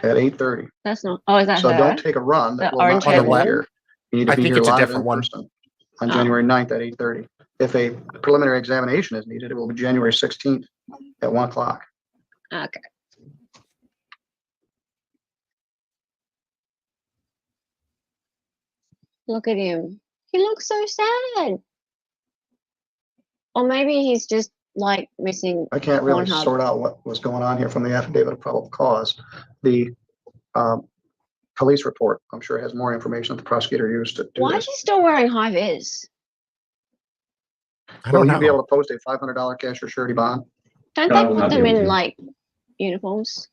at 8:30. That's not. Oh, is that So her? don't take a run. That The will not orange be haired here. one? You need to I be think here it's a live different in one. person on Oh. January 9th at 8:30. If a preliminary examination is needed, it will be January 16th at 1 o'clock. Okay. Look at him. He looks so sad. Or maybe he's just like missing. I can't really Pornhub. sort out what was going on here from the affidavit of probable cause. The police report, I'm sure, has more information that the prosecutor used to do Why is this. he still wearing high vis? I Will don't you be know. able to post a $500 cash or surety bond? Don't I they will put not be them able in to. like uniforms?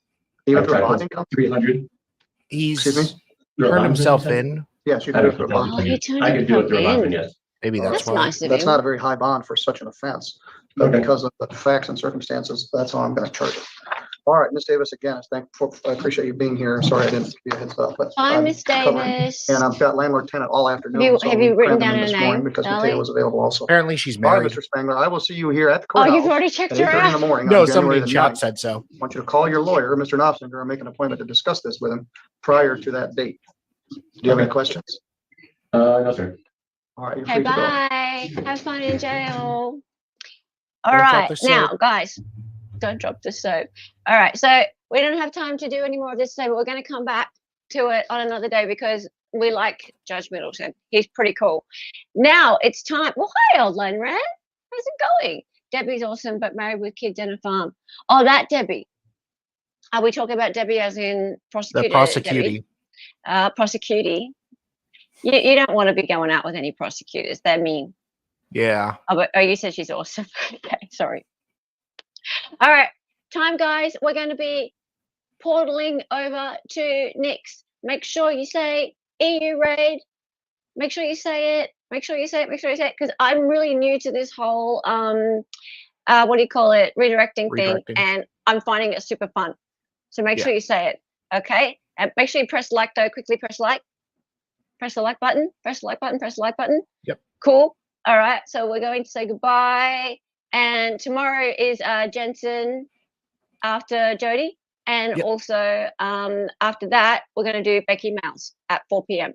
Even I through a tried bonding company? 300. He's Excuse turned himself in. Yes, you I can do don't it through a know. bond. Oh, he turned I could do it himself through a bond, in. yes. Maybe that's That's why. nice of That's him. not a very high bond for such an offense, but Okay. because of the facts and circumstances, that's how I'm gonna charge it. All right, Ms. Davis, again, I appreciate you being here. Sorry I didn't give you a heads up, but. Hi, I'm Miss covering. Davis. And I've got landlord tenant all afternoon. you- so have you we written crammed them down in her this morning name, Because Dali? Mateo was available also. Apparently she's All right, married. Mr. Spangler, I will see you here at the Oh, courthouse. you've already checked At her 8:30 in the out. morning No, on somebody January in the chat 9th. said so. I want you to call your lawyer, Mr. Knopfinger, and make an appointment to discuss this with him prior to that date. Do you have any Okay. questions? No, sir. All right, you're Okay, free to go. bye. Have fun in jail. All Don't drop right, the now, soap. guys, don't drop the soap. All right, so we don't have time to do any more of this today, but we're going to come back to it on another day because we like Judge Middleton. He's pretty cool. Now it's time. Well, hi, old Len Red. How's it going? Debbie's awesome, but married with kids and a farm. Oh, that Debbie. Are we talking about Debbie as in prosecutor? The prosecuting. Prosecutee. You don't want to be going out with any prosecutors. They're mean. Yeah. Oh, you said she's awesome. Okay, sorry. All right, time, guys. We're going to be portaling over to Nick's. Make sure you say EU raid. Make sure you say it. Make sure you say it. Make sure you say it. Because I'm really new to this whole what do you call it? Redirecting thing, Redirecting. and I'm finding it super fun. So make Yeah. sure you say it. Okay, and make sure you press like though. Quickly press like. Press the like button. Press the like button. Press the like button. Yep. Cool. All right. So we're going to say goodbye. And tomorrow is Jensen after Jody. And Yep. also after that, we're going to do Becky Mouse at 4 p.m.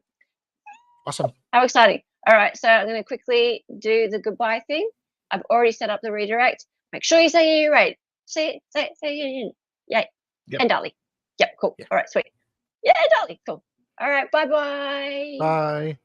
Awesome. How exciting. All right. So I'm going to quickly do the goodbye thing. I've already set up the redirect. Make sure you say you right. Say yay. Yep. And Dali. Yep. Cool. Yeah. All right. Sweet. Yeah, Dali. Cool. All right. Bye-bye. Bye.